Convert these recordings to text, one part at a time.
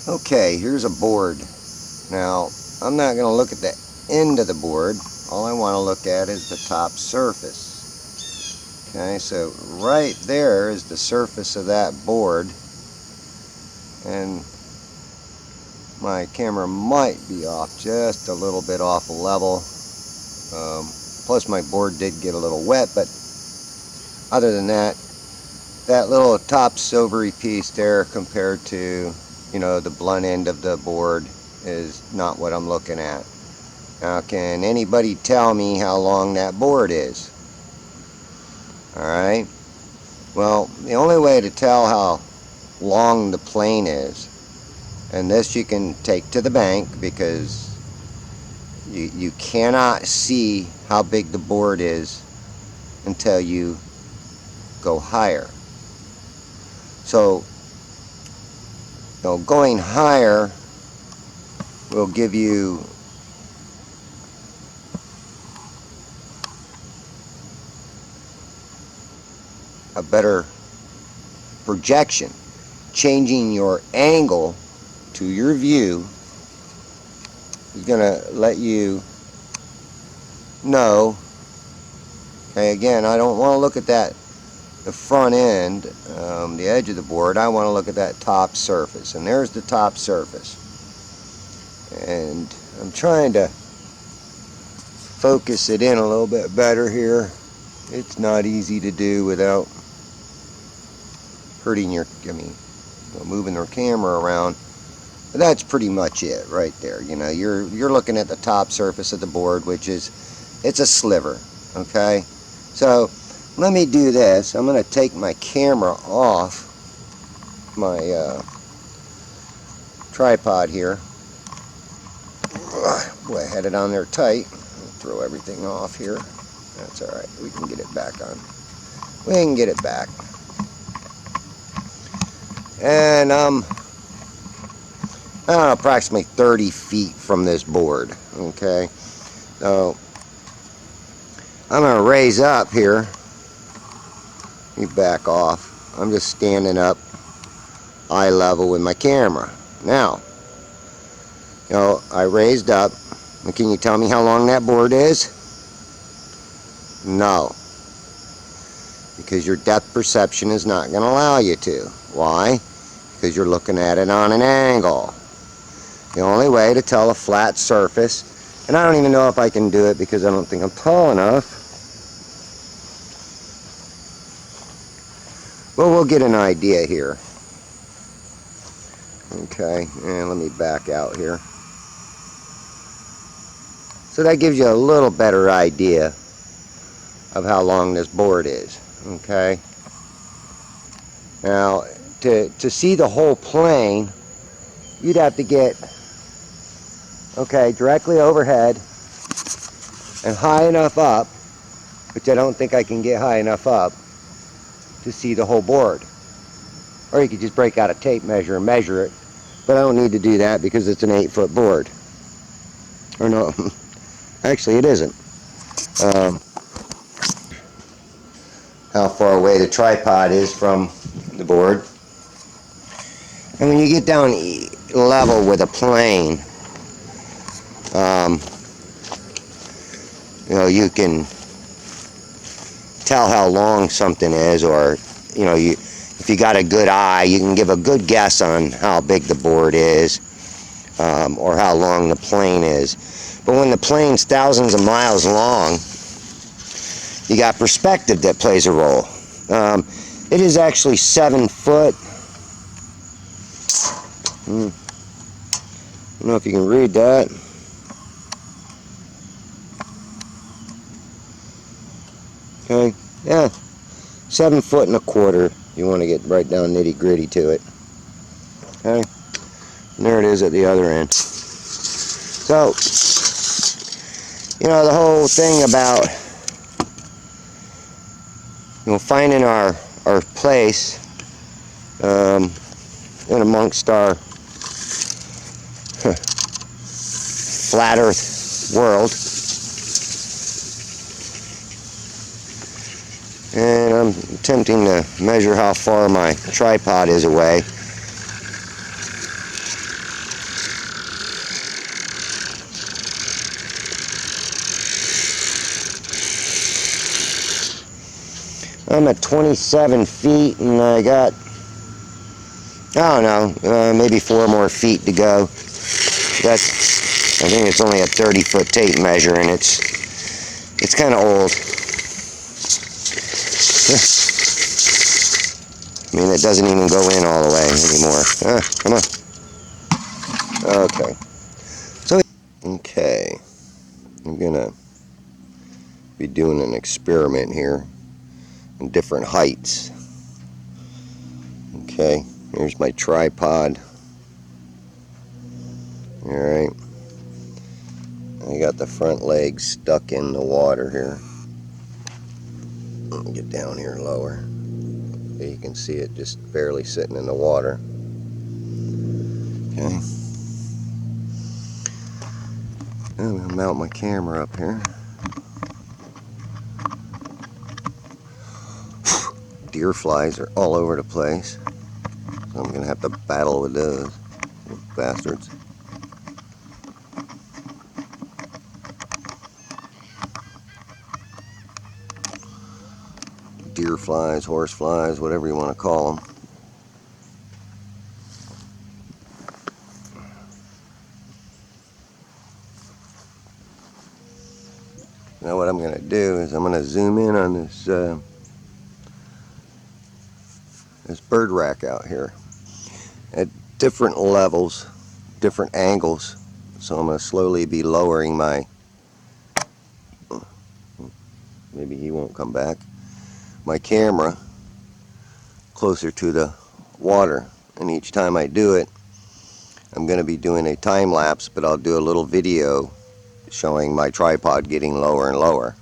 Okay, here's a board. Now, I'm not going to look at the end of the board. All I want to look at is the top surface. Okay, so right there is the surface of that board. And my camera might be off just a little bit off a level. Plus my board did get a little wet, but other than that, that little top silvery piece there compared to, the blunt end of the board is not what I'm looking at. Now, can anybody tell me how long that board is? Alright, well, the only way to tell how long the plane is, and this you can take to the bank, because you cannot see how big the board is until you go higher. So, going higher will give you a better projection. Changing your angle to your view is going to let you know. Okay, again, I don't want to look at the front end, the edge of the board. I want to look at that top surface, and there's the top surface. And I'm trying to focus it in a little bit better here. It's not easy to do without hurting moving their camera around. But that's pretty much it right there. You're looking at the top surface of the board, which it's a sliver. Okay, so let me do this. I'm going to take my camera off my tripod here. Boy, I had it on there tight. Throw everything off here. That's alright. We can get it back on. We can get it back. And I don't know, approximately 30 feet from this board. Okay, so I'm going to raise up here. You back off. I'm just standing up eye level with my camera. Now, I raised up. Can you tell me how long that board is? No. Because your depth perception is not going to allow you to. Why? Because you're looking at it on an angle. The only way to tell a flat surface, and I don't even know if I can do it because I don't think I'm tall enough. Well, we'll get an idea here. Okay, and let me back out here. So that gives you a little better idea of how long this board is. Okay. Now, to see the whole plane, you'd have to get, directly overhead and high enough up, which I don't think I can get high enough up to see the whole board. Or you could just break out a tape measure and measure it, but I don't need to do that because it's an 8-foot board. Or no, actually it isn't. How far away the tripod is from the board. And when you get down level with a plane, you can tell how long something is, or if you got a good eye, you can give a good guess on how big the board is, or how long the plane is. But when the plane's thousands of miles long, you got perspective that plays a role. It is actually 7 foot. I don't know if you can read that. Okay, yeah, 7 foot and a quarter. You want to get right down nitty gritty to it. Okay, and there it is at the other end. So, the whole thing about finding our place in amongst our flat Earth world And I'm attempting to measure how far my tripod is away. I'm at 27 feet and I got, I don't know, maybe 4 more feet to go. I think it's only a 30-foot tape measure and it's kind of old. I mean, it doesn't even go in all the way anymore. Come on. Okay. Okay. I'm gonna be doing an experiment here in different heights. Okay. Here's my tripod. Alright. I got the front legs stuck in the water here. Let me get down here lower. You can see it just barely sitting in the water. Okay. I'm going to mount my camera up here. Deer flies are all over the place. So I'm going to have to battle with those bastards. Deer flies, horse flies, whatever you want to call them. Now what I'm going to do is I'm going to zoom in on this bird rack out here at different levels, different angles. So I'm going to slowly be lowering my, maybe he won't come back, my camera closer to the water. And each time I do it, I'm going to be doing a time lapse, but I'll do a little video showing my tripod getting lower and lower.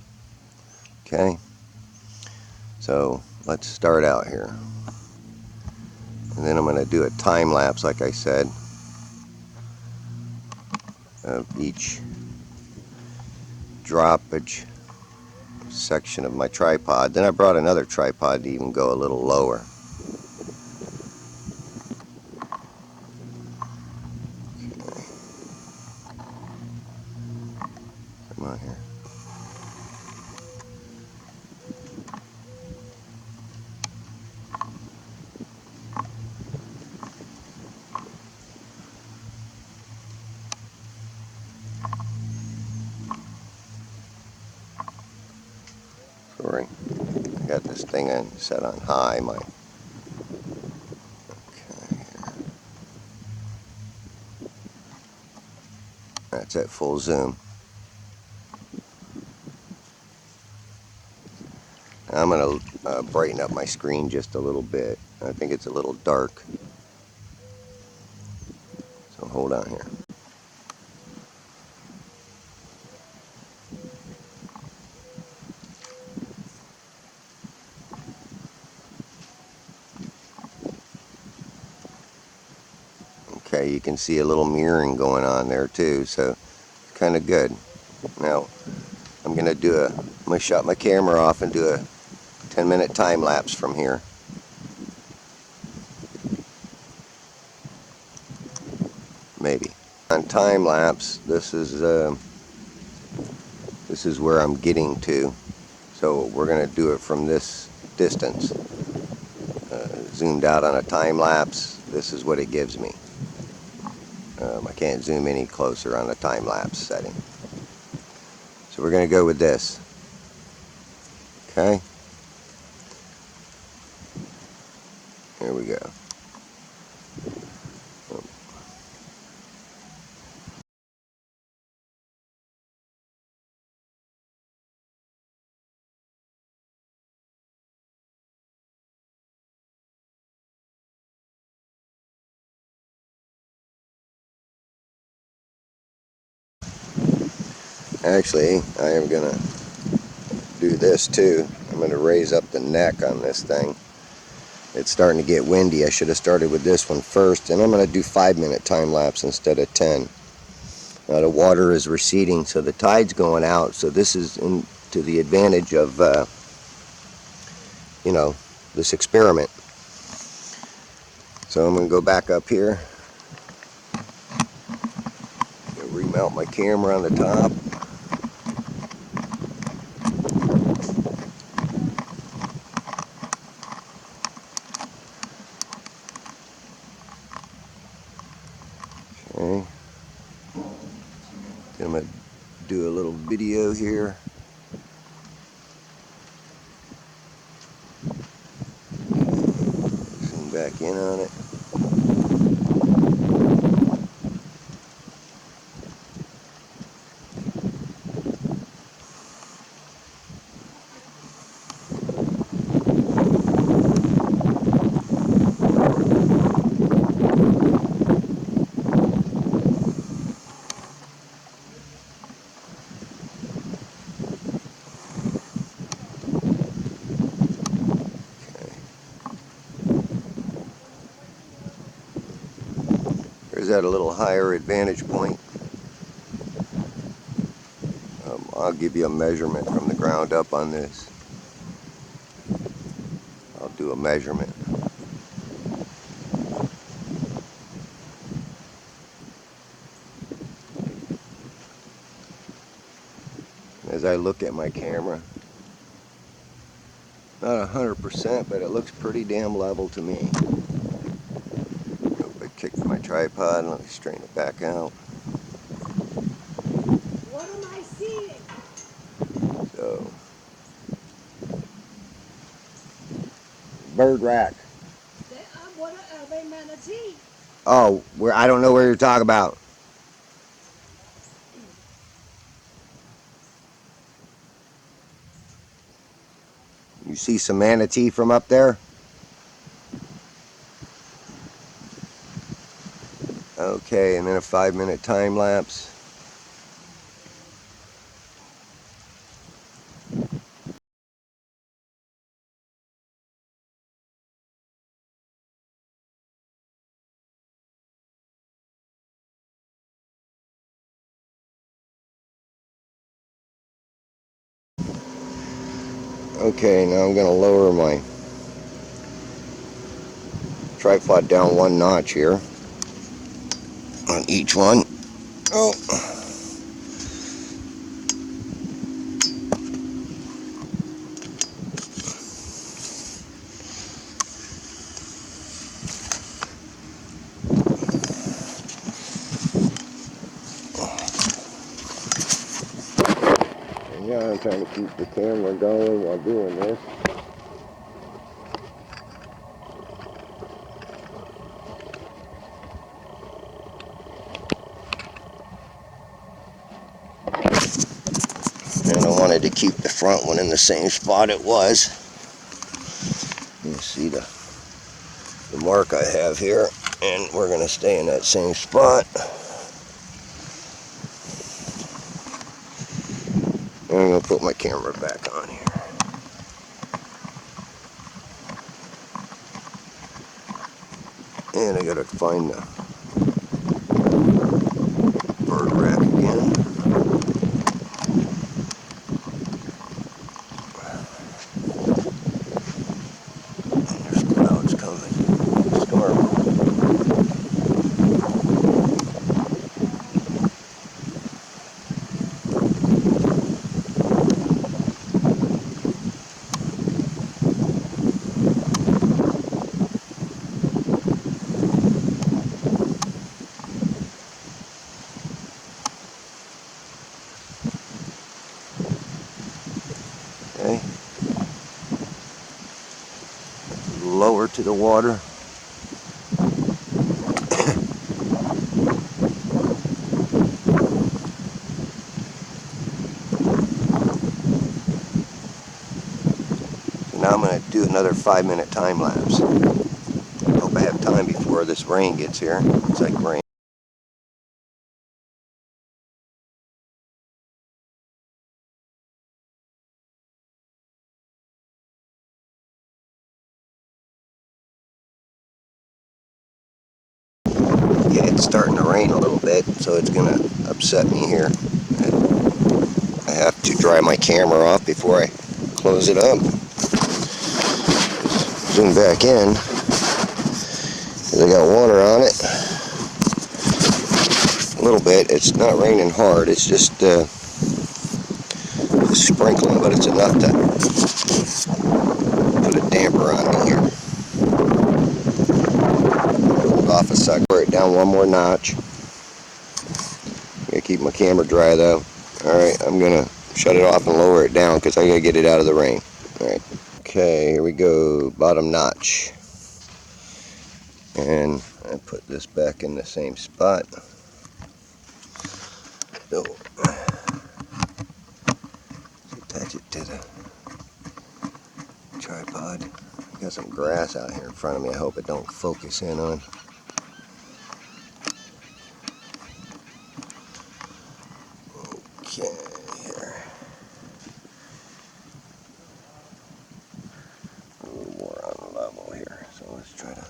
Okay, so let's start out here. And then I'm going to do a time lapse, like I said, of each droppage section of my tripod. Then I brought another tripod to even go a little lower. Come on here. Sorry, I got this thing set on high. That's at full zoom. I'm going to brighten up my screen just a little bit. I think it's a little dark. So hold on here. Okay, you can see a little mirroring going on there too, so kind of good. Now, I'm gonna shut my camera off and do a 10-minute time lapse from here. Maybe. On time lapse, this is where I'm getting to. So we're gonna do it from this distance. Zoomed out on a time lapse, this is what it gives me. I can't zoom any closer on the time lapse setting. So we're going to go with this. Okay? Here we go. Actually, I am going to do this too. I'm going to raise up the neck on this thing. It's starting to get windy. I should have started with this one first, and I'm going to do 5-minute time lapse instead of 10. Now the water is receding, so the tide's going out, so this is to the advantage of you know, this experiment. So I'm going to go back up here, remount my camera on the top. Okay. Then I'm going to do a little video here. Zoom back in on it. There's at a little higher advantage point. I'll give you a measurement from the ground up on this. I'll do a measurement. As I look at my camera, not 100%, but it looks pretty damn level to me. I kicked my tripod and let me straighten it back out. What am I seeing? So, bird rack. What are they, manatee? Oh, I don't know where you're talking about. You see some manatee from up there? Okay, and then a 5-minute time lapse. Okay, now I'm going to lower my tripod down 1 notch here on each one. Oh. And yeah, I'm trying to keep the camera going while doing this. And I wanted to keep the front one in the same spot it was. You see the mark I have here, and we're going to stay in that same spot. And I'm going to put my camera back on here. And I got to find the bird rack again. There's clouds coming. Storm. Okay. Lower to the water. Now I'm going to do another 5-minute time lapse. Hope I have time before this rain gets here. It's like rain. Yeah, it's starting to rain a little bit, so it's going to upset me here. I have to dry my camera off before I close it up. zoom back in. I got water on it. A little bit. It's not raining hard. It's just sprinkling, but it's enough to put a damper on me here. Hold off a sec. Lower it down one more notch. Gotta keep my camera dry though. Alright, I'm gonna shut it off and lower it down because I gotta get it out of the rain. Alright. Okay, here we go. Bottom notch. And I put this back in the same spot. So, attach it to the tripod. Got some grass out here in front of me. I hope it don't focus in on. Okay, here. A little more on the level here. So let's try to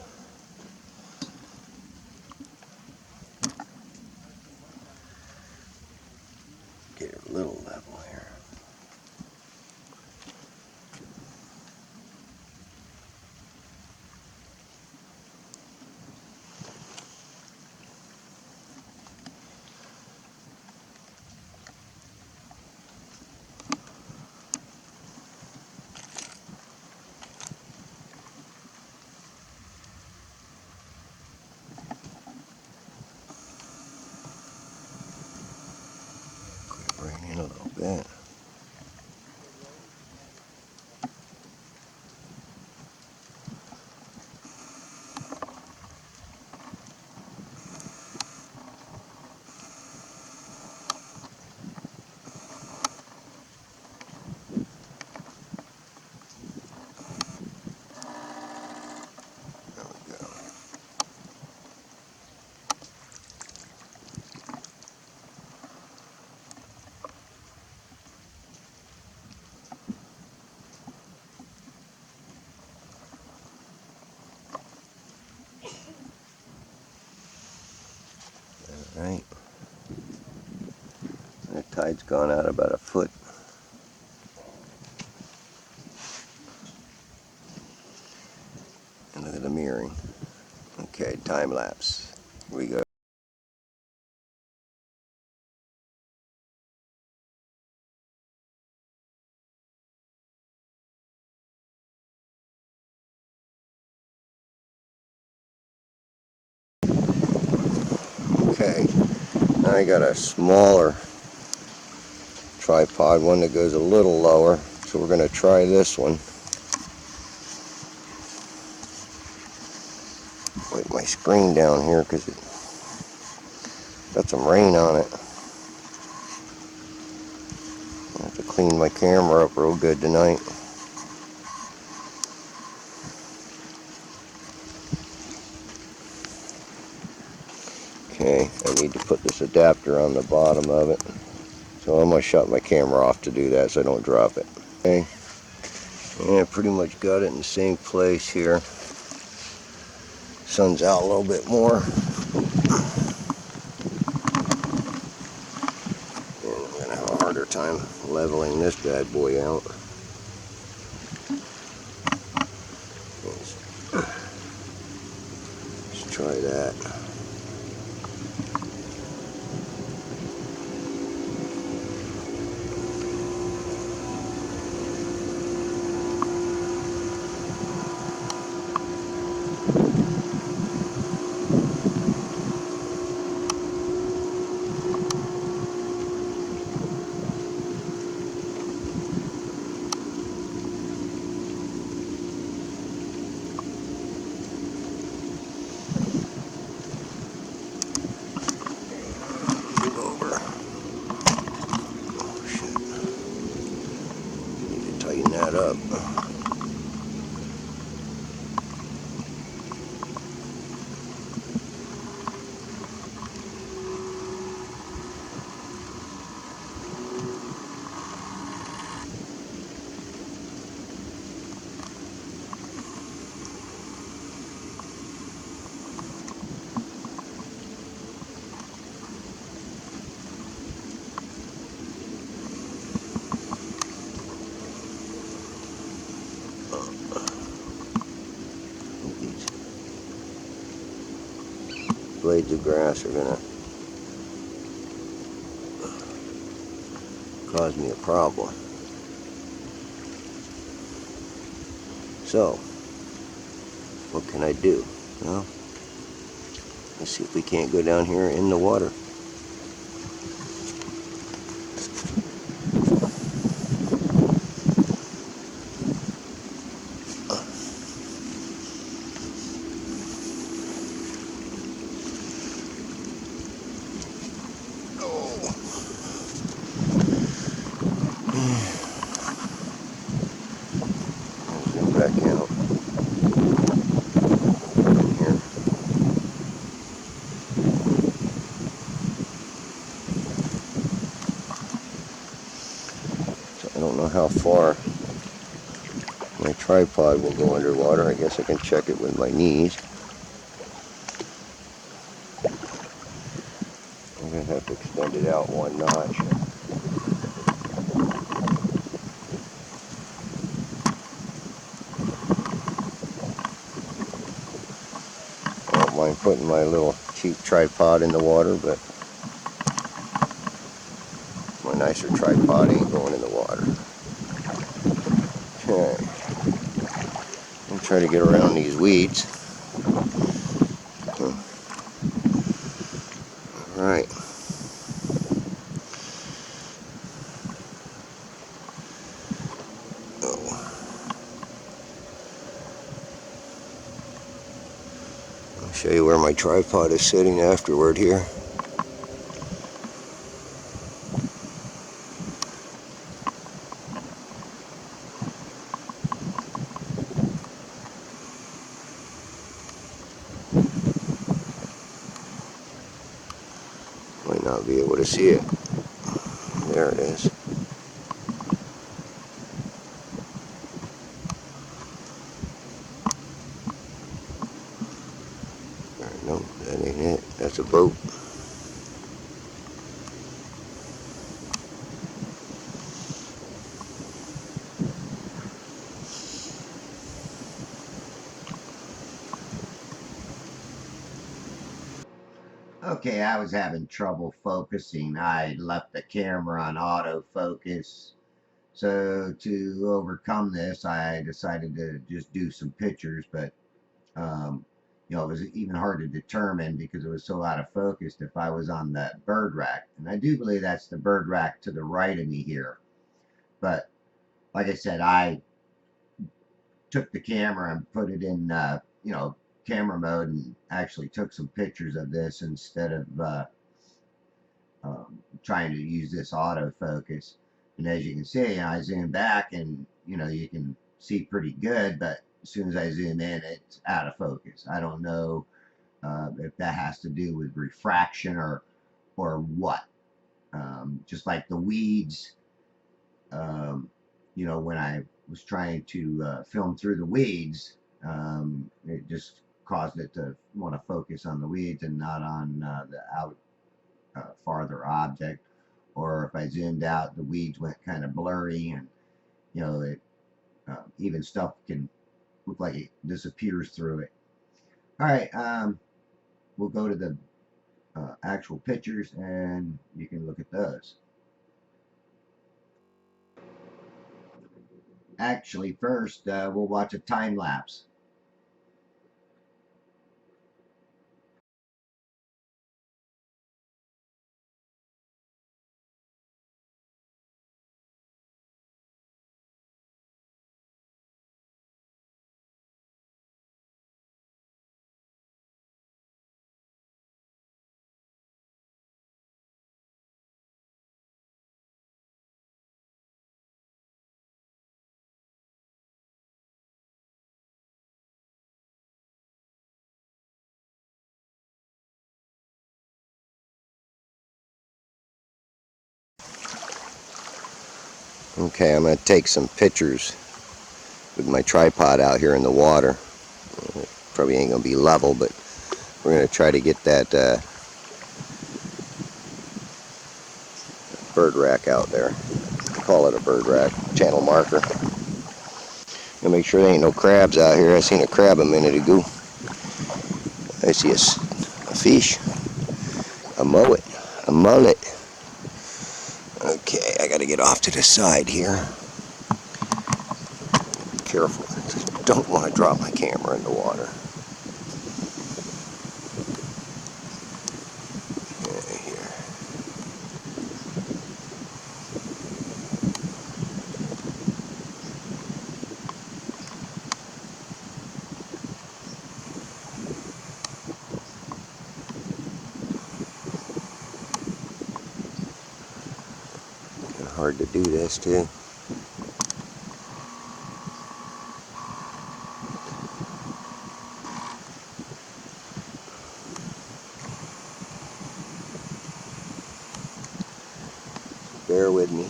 get it a little level here. Bring it in a little bit. There we go. Alright. The tide's gone out about a foot. And look at the mirroring. Okay, time lapse. Here we go. Okay, now I got a smaller tripod, one that goes a little lower. So we're going to try this one. Put my screen down here because it got some rain on it. I have to clean my camera up real good tonight. Okay, I need to put this adapter on the bottom of it. So I'm going to shut my camera off to do that so I don't drop it. Okay, and I pretty much got it in the same place here. Sun's out a little bit more. And I'm going to have a harder time leveling this bad boy out. Let's try that. blades of grass are gonna cause me a problem. So, what can I do? Well, let's see if we can't go down here in the water. Zoom back out here. So I don't know how far my tripod will go underwater. I guess I can check it with my knees. I'm going to have to extend it out one notch. I don't mind putting my little cheap tripod in the water, but my nicer tripod ain't going in the water. Okay. I'm trying to get around these weeds. Alright. I'll show you where my tripod is sitting afterward here. Might not be able to see it. There it is. No, that ain't it. That's a boat. Okay, I was having trouble focusing. I left the camera on autofocus. So to overcome this, I decided to just do some pictures, but it was even hard to determine because it was so out of focus if I was on that bird rack. And I do believe that's the bird rack to the right of me here. But like I said, I took the camera and put it in, camera mode and actually took some pictures of this instead of trying to use this autofocus. And as you can see, I zoom back and, you can see pretty good, but as soon as I zoom in, it's out of focus. I don't know if that has to do with refraction or what. Just like the weeds, when I was trying to film through the weeds, it just caused it to want to focus on the weeds and not on the out farther object. Or if I zoomed out, the weeds went kind of blurry, and it even stuff can look like it disappears through it. All right, we'll go to the actual pictures, and you can look at those. Actually, first we'll watch a time lapse. Okay, I'm going to take some pictures with my tripod out here in the water. Probably ain't going to be level, but we're going to try to get that bird rack out there. Call it a bird rack, channel marker. Gonna make sure there ain't no crabs out here. I seen a crab a minute ago. I see A fish. A mullet. A mullet. Okay, I gotta get off to the side here. Be careful. Just don't want to drop my camera in the water. Okay, here. Kinda hard to do this too. Bear with me.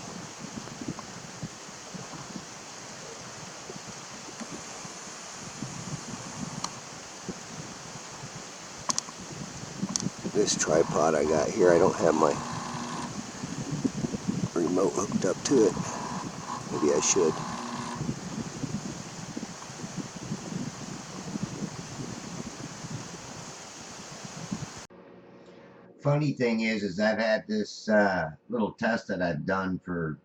This tripod I got here, I don't have my remote hooked up to it. Maybe I should. Funny thing is I've had this little test that I've done for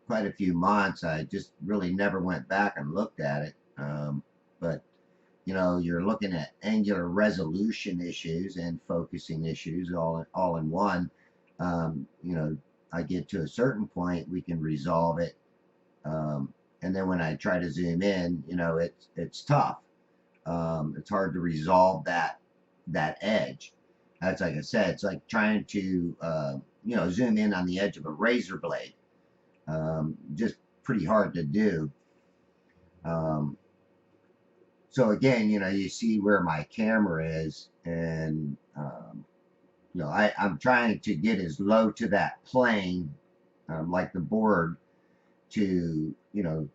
quite a few months. I just really never went back and looked at it. But you know, you're looking at angular resolution issues and focusing issues all in one. You know, I get to a certain point, we can resolve it. And then when I try to zoom in, you know, it's tough. It's hard to resolve that edge. That's like I said, it's like trying to you know, zoom in on the edge of a razor blade. Just pretty hard to do. So again, you know, you see where my camera is, and you know, I'm trying to get as low to that plane, like the board, to, you know,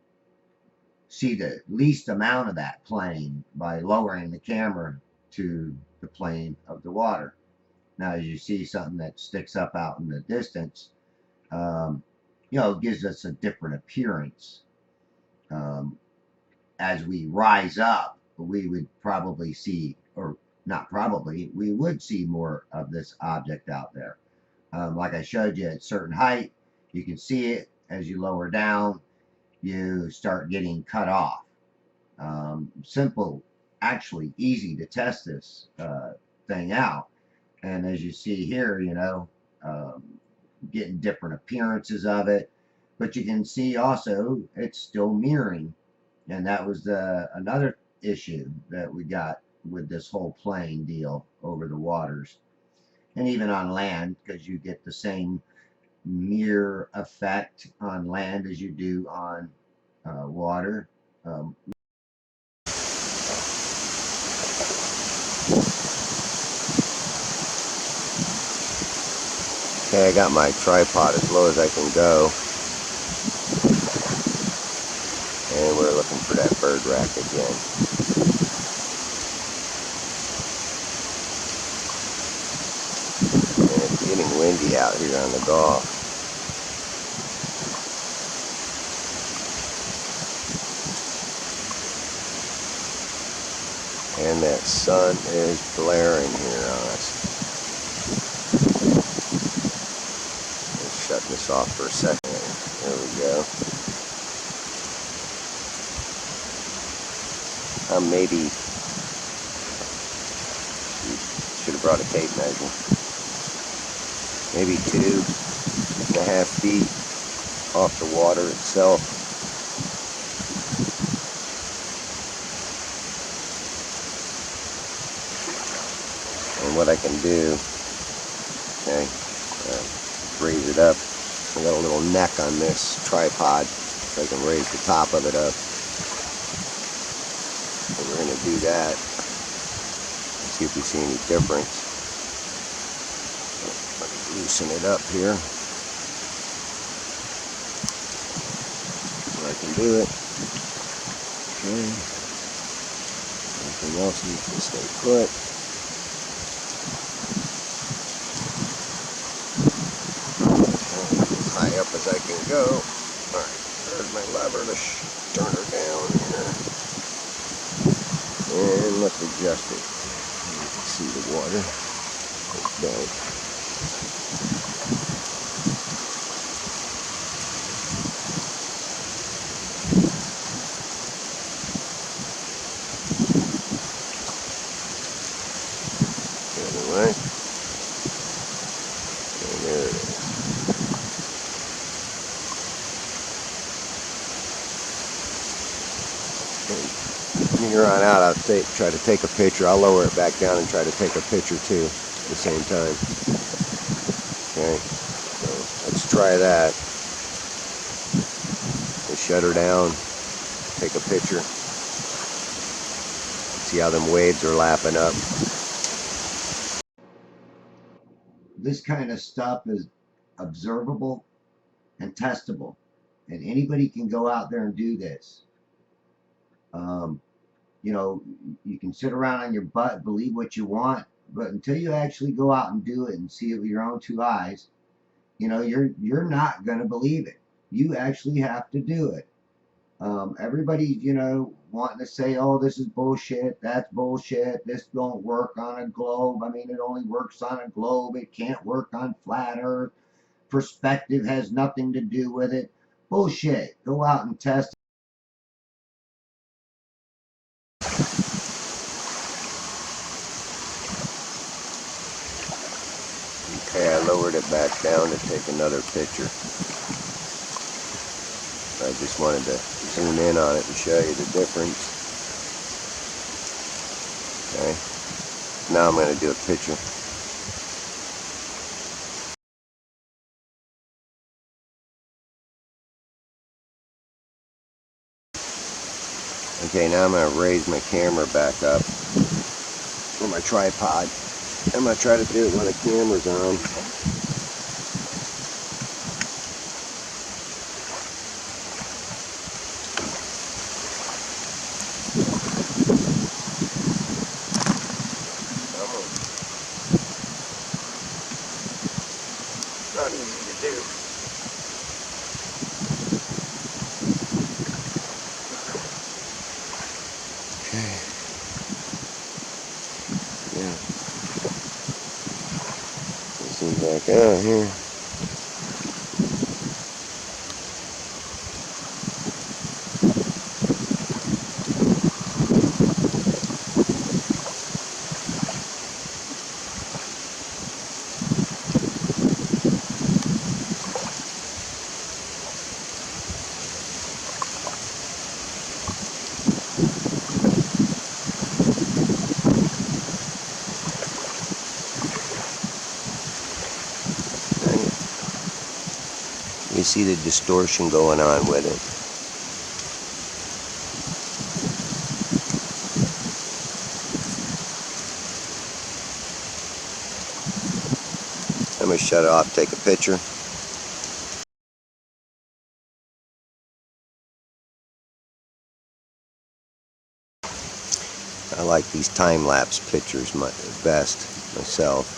see the least amount of that plane by lowering the camera to the plane of the water. Now, as you see something that sticks up out in the distance, you know, it gives us a different appearance. As we rise up, we would probably see, or not probably, we would see more of this object out there. Like I showed you, at a certain height, you can see it. As you lower down, you start getting cut off. Simple, actually easy to test this thing out. And as you see here, you know, getting different appearances of it. But you can see also it's still mirroring. And that was another issue that we got with this whole plane deal over the waters. And even on land, because you get the same mirror effect on land as you do on water. Okay, I got my tripod as low as I can go. And we're looking for that bird rack again. And it's getting windy out here on the Gulf. And that sun is blaring here on us. Let's shut this off for a second. There we go. Maybe should have brought a tape measure. Maybe 2.5 feet off the water itself. And what I can do, okay, raise it up. I got a little neck on this tripod, so I can raise the top of it up. And we're going to do that. See if we see any difference. Let me loosen it up here. So I can do it. Okay. Everything else needs to stay put. As high up as I can go. Alright, there's my lever to turn her down here. And let's adjust it. see the water. It's down. Anyway, and there it is. From here on out, I'll try to take a picture. I'll lower it back down and try to take a picture too at the same time. Okay, so let's try that. We'll shut her down, take a picture, see how them waves are lapping up. This kind of stuff is observable and testable, and anybody can go out there and do this. You know, you can sit around on your butt, believe what you want, but until you actually go out and do it and see it with your own two eyes, you know, you're not going to believe it. You actually have to do it. Everybody, you know, wanting to say, oh, this is bullshit, that's bullshit, this don't work on a globe. I mean, it only works on a globe, it can't work on flat earth, perspective has nothing to do with it. Bullshit. Go out and test. Okay, I lowered it back down to take another picture. I just wanted to zoom in on it and show you the difference. Okay, now I'm going to do a picture. Okay, now I'm going to raise my camera back up on my tripod. I'm going to try to do it when the camera's on. Not easy to do. Okay. Yeah. Zoom back out here. You see the distortion going on with it. I'm going to shut it off, take a picture. I like these time-lapse pictures best myself.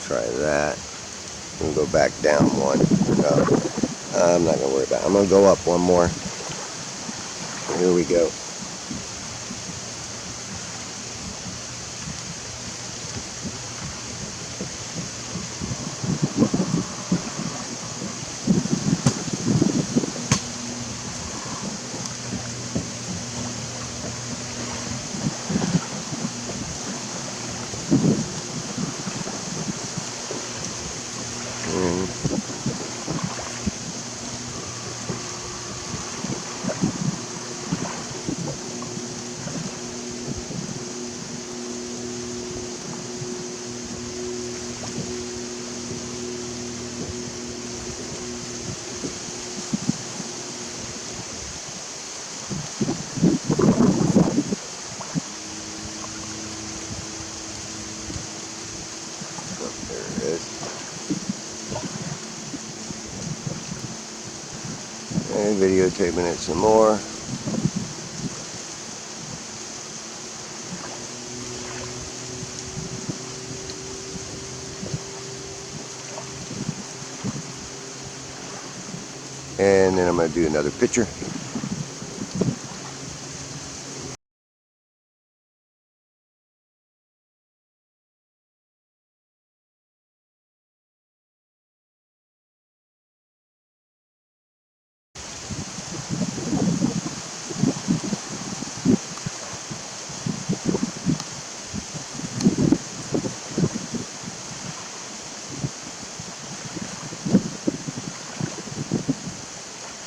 Try that. We'll go back down one. No, I'm not going to worry about it. I'm going to go up one more. Here we go. And videotaping it some more. And then I'm going to do another picture.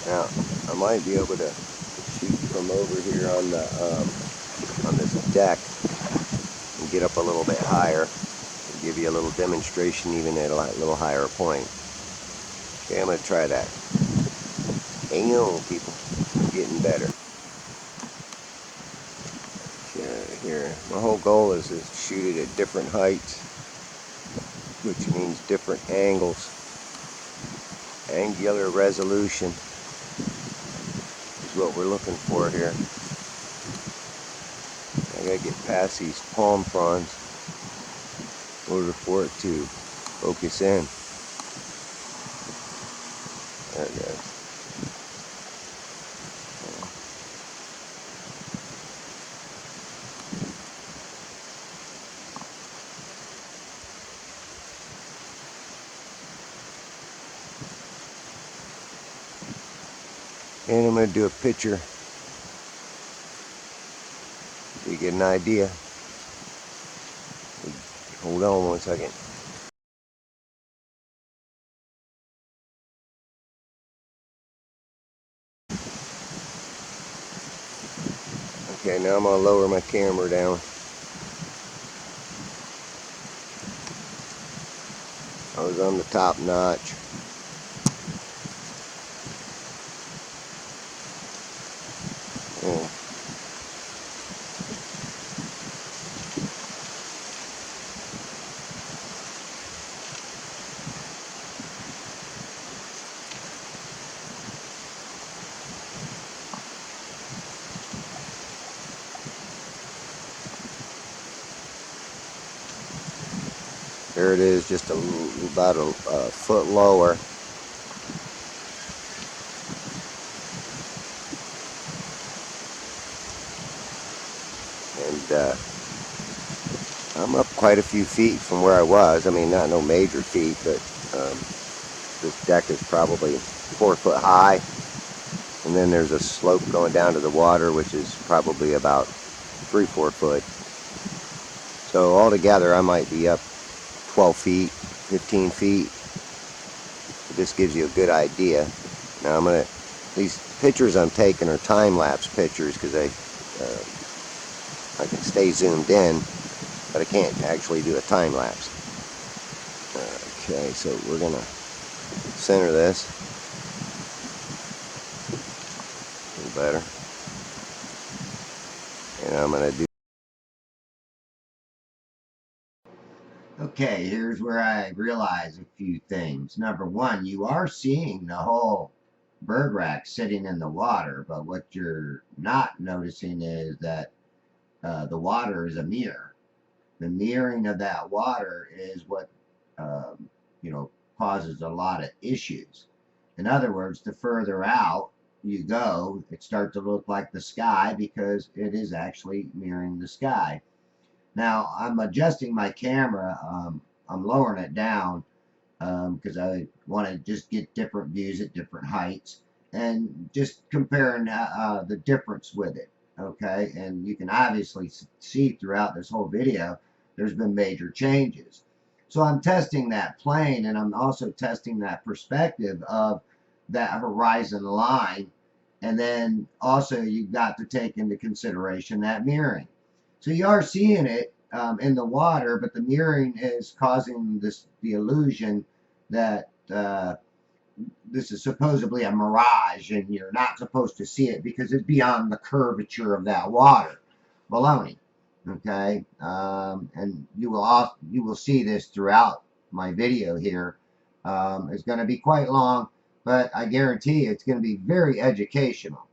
Now, I might be able to shoot from over here on this deck and get up a little bit higher and give you a little demonstration even at a little higher point. Okay, I'm going to try that. Hang on, people. Getting better. Okay, here. My whole goal is to shoot it at different heights, which means different angles. Angular resolution is what we're looking for here. I gotta get past these palm fronds in order for it to focus in. There it goes. And I'm gonna do a picture so you get an idea. Hold on one second. Okay, now I'm gonna lower my camera down. I was on the top notch. Yeah. There it is, just about a foot lower. And I'm up quite a few feet from where I was. I mean, not no major feet, but this deck is probably 4 foot high. And then there's a slope going down to the water, which is probably about 3-4 foot. So altogether, I might be up 12 feet, 15 feet. This gives you a good idea. Now these pictures I'm taking are time-lapse pictures because I can stay zoomed in, but I can't actually do a time-lapse. Okay, so we're gonna center this a little better. And I'm gonna do. Okay, here's where I realize a few things. Number one, you are seeing the whole bird rack sitting in the water, but what you're not noticing is that the water is a mirror. The mirroring of that water is what um, causes a lot of issues. In other words, the further out you go, it starts to look like the sky because it is actually mirroring the sky. Now I'm adjusting my camera. I'm lowering it down because I want to just get different views at different heights and just comparing the difference with it. Okay, and you can obviously see throughout this whole video there's been major changes. So I'm testing that plane, and I'm also testing that perspective of that horizon line, and then also you've got to take into consideration that mirroring. So you are seeing it in the water, but the mirroring is causing the illusion that this is supposedly a mirage and you're not supposed to see it because it's beyond the curvature of that water. Baloney. Okay, and you will see this throughout my video here. It's going to be quite long, but I guarantee it's going to be very educational.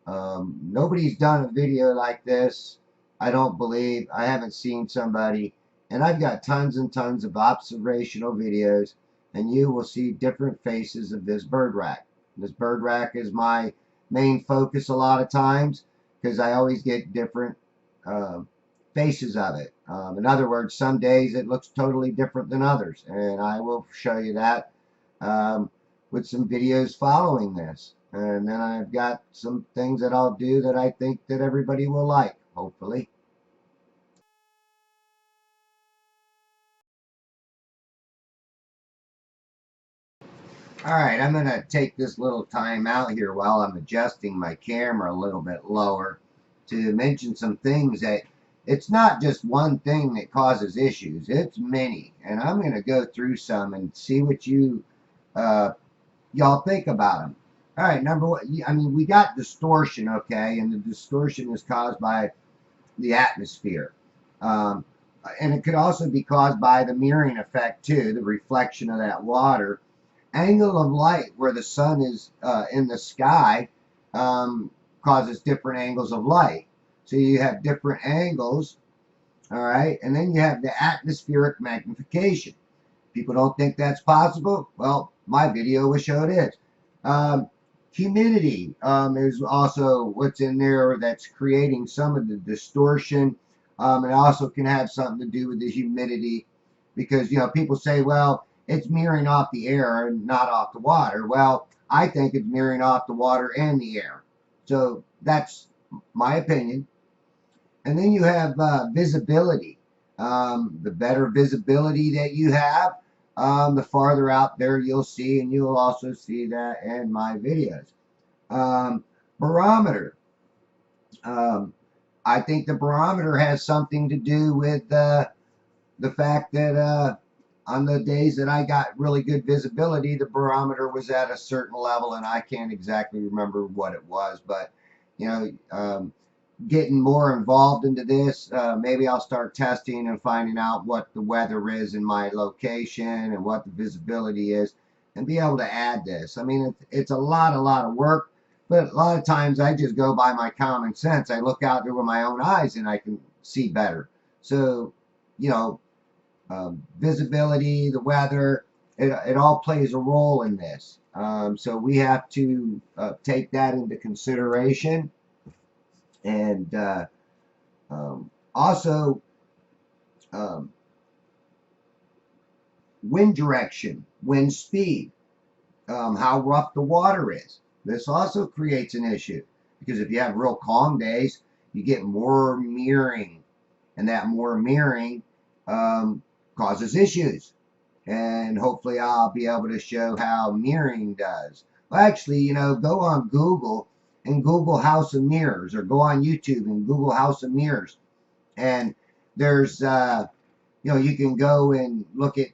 Nobody's done a video like this. I don't believe. I haven't seen somebody, and I've got tons and tons of observational videos, and you will see different faces of this bird rack. This bird rack is my main focus a lot of times because I always get different uh, faces of it. In other words, some days it looks totally different than others, and I will show you that with some videos following this. And then I've got some things that I'll do that I think that everybody will like, hopefully. Alright, I'm going to take this little time out here while I'm adjusting my camera a little bit lower to mention some things that it's not just one thing that causes issues, it's many. And I'm going to go through some and see what y'all think about them. Alright, number one, I mean, we got distortion, okay, and the distortion is caused by the atmosphere. Um, and it could also be caused by the mirroring effect, too, the reflection of that water. Angle of light where the sun is in the sky um, causes different angles of light. So you have different angles, all right? And then you have the atmospheric magnification. People don't think that's possible. Well, my video will show it is. Um, Humidity is also what's in there that's creating some of the distortion. It also can have something to do with the humidity because, you know, people say, well, it's mirroring off the air and not off the water. Well, I think it's mirroring off the water and the air. So that's my opinion. And then you have visibility. The better visibility that you have, the farther out there you'll see, and you'll also see that in my videos. Barometer. Um, I think the barometer has something to do with the fact that on the days that I got really good visibility, the barometer was at a certain level, and I can't exactly remember what it was, but you know, getting more involved into this, maybe I'll start testing and finding out what the weather is in my location and what the visibility is, and be able to add this. I mean, it's a lot of work, but a lot of times I just go by my common sense. I look out there with my own eyes and I can see better. So, you know, visibility, the weather, it all plays a role in this. So we have to take that into consideration. And also, um, wind direction, wind speed, how rough the water is. This also creates an issue because if you have real calm days, you get more mirroring, and that more mirroring causes issues. And hopefully I'll be able to show how mirroring does. Well, actually, you know, go on Google and Google House of Mirrors, or go on YouTube and Google House of Mirrors. And there's, you know, you can go and look at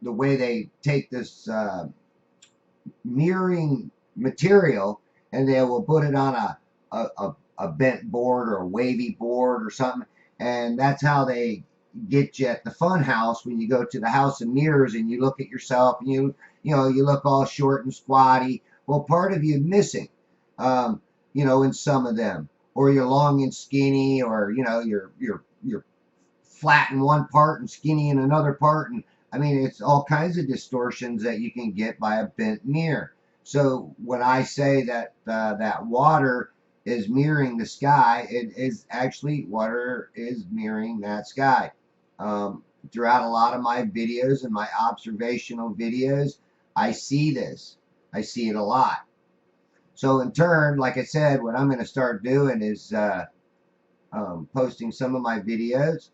the way they take this mirroring material and they will put it on a bent board or a wavy board or something. And that's how they get you at the fun house when you go to the House of Mirrors and you look at yourself and you know, you look all short and squatty. Well, part of you missing, you know, in some of them, or you're long and skinny, or you know, you're flat in one part and skinny in another part, and I mean, it's all kinds of distortions that you can get by a bent mirror. So when I say that that water is mirroring the sky, it is actually water is mirroring that sky. Throughout a lot of my videos and my observational videos, I see this. I see it a lot. So in turn, like I said, what I'm going to start doing is posting some of my videos,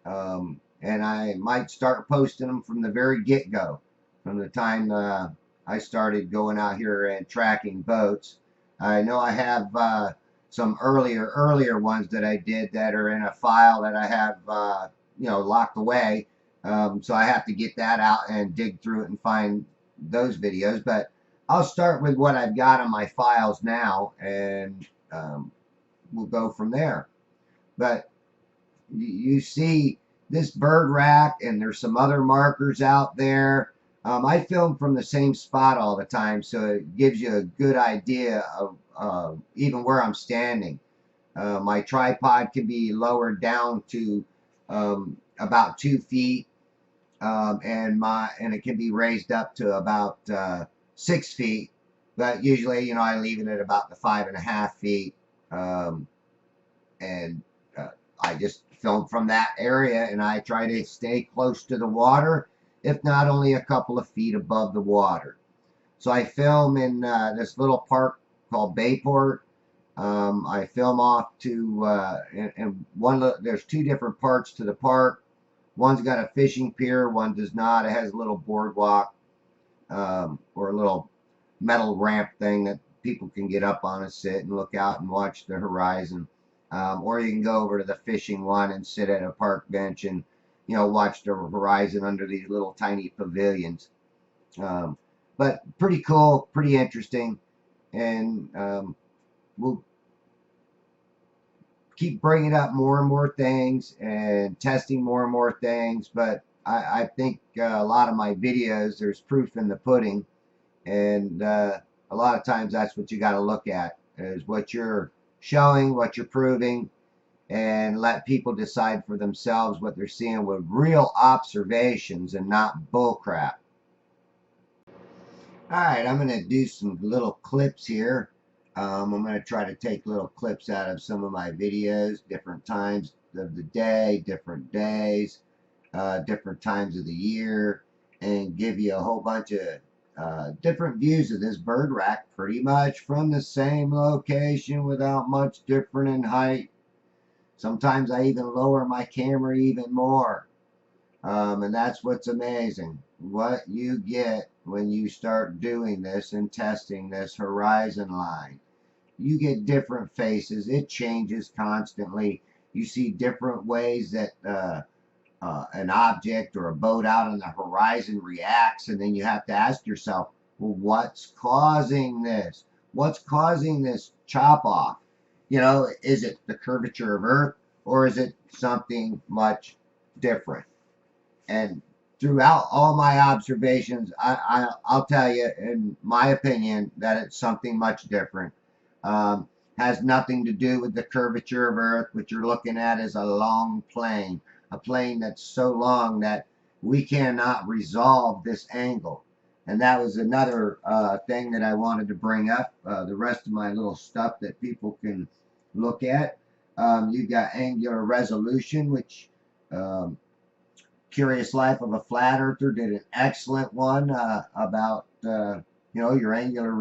and I might start posting them from the very get-go, from the time I started going out here and tracking boats. I know I have some earlier ones that I did that are in a file that I have you know, locked away, so I have to get that out and dig through it and find those videos. But I'll start with what I've got on my files now, and we'll go from there. But you see this bird rack, and there's some other markers out there. I film from the same spot all the time, so it gives you a good idea of even where I'm standing. My tripod can be lowered down to about 2 feet, and it can be raised up to about 6 feet. But usually, you know, I leave it at about the 5.5 feet, and I just film from that area, and I try to stay close to the water, if not only a couple of feet above the water. So I film in this little park called Bayport. I film off to, and there's 2 different parts to the park. One's got a fishing pier, one does not. It has a little boardwalk. or a little metal ramp thing that people can get up on and sit and look out and watch the horizon. Or you can go over to the fishing one and sit at a park bench and, you know, watch the horizon under these little tiny pavilions. But pretty cool, pretty interesting, and we'll keep bringing up more and more things and testing more and more things. But I think a lot of my videos, there's proof in the pudding, and a lot of times that's what you got to look at, is what you're showing, what you're proving, and let people decide for themselves what they're seeing with real observations and not bullcrap. All right, I'm going to do some little clips here. I'm going to try to take little clips out of some of my videos, different times of the day, different days, different times of the year, and give you a whole bunch of different views of this bird rack, pretty much from the same location without much different in height. Sometimes I even lower my camera even more. And that's what's amazing. What you get when you start doing this and testing this horizon line. You get different faces. It changes constantly. You see different ways that an object or a boat out on the horizon reacts, and then you have to ask yourself, well, what's causing this? What's causing this chop off? You know, is it the curvature of Earth, or is it something much different? And throughout all my observations, I'll tell you, in my opinion, that it's something much different. Has nothing to do with the curvature of Earth. What you're looking at is a long plane, a plane that's so long that we cannot resolve this angle. And that was another thing that I wanted to bring up. The rest of my little stuff that people can look at. You've got angular resolution, which Curious Life of a Flat Earther did an excellent one about you know, your angular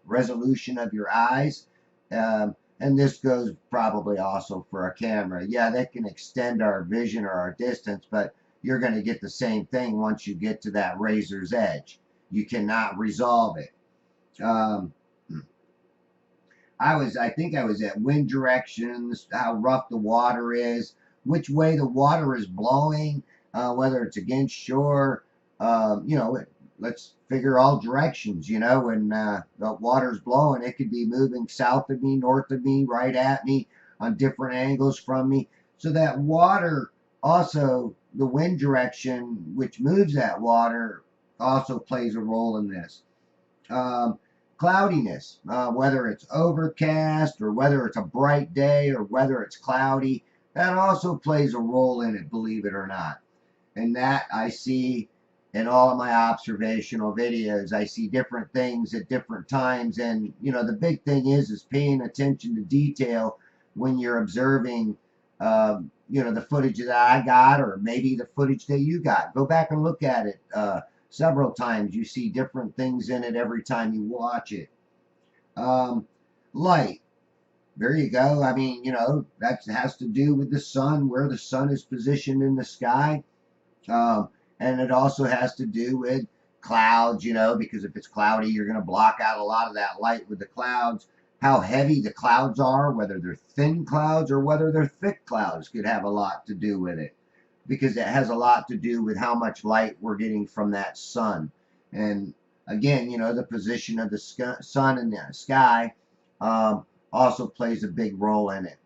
resolution of your eyes. And this goes probably also for a camera. Yeah, they can extend our vision or our distance, but you're going to get the same thing once you get to that razor's edge. You cannot resolve it. I think I was at wind directions, how rough the water is, which way the water is blowing, whether it's against shore. You know, let's figure all directions. You know, when the water's blowing, it could be moving south of me, north of me, right at me, on different angles from me. So that water also, the wind direction which moves that water also plays a role in this. Cloudiness, whether it's overcast or whether it's a bright day or whether it's cloudy, that also plays a role in it, believe it or not. And that I see in all of my observational videos. I see different things at different times, and you know, the big thing is paying attention to detail when you're observing you know, the footage that I got, or maybe the footage that you got. Go back and look at it several times. You see different things in it every time you watch it. Light. There you go. I mean, you know, that has to do with the sun, where the sun is positioned in the sky. And it also has to do with clouds, you know, because if it's cloudy, you're going to block out a lot of that light with the clouds. How heavy the clouds are, whether they're thin clouds or whether they're thick clouds, could have a lot to do with it, because it has a lot to do with how much light we're getting from that sun. And again, you know, the position of the sun in the sky also plays a big role in it.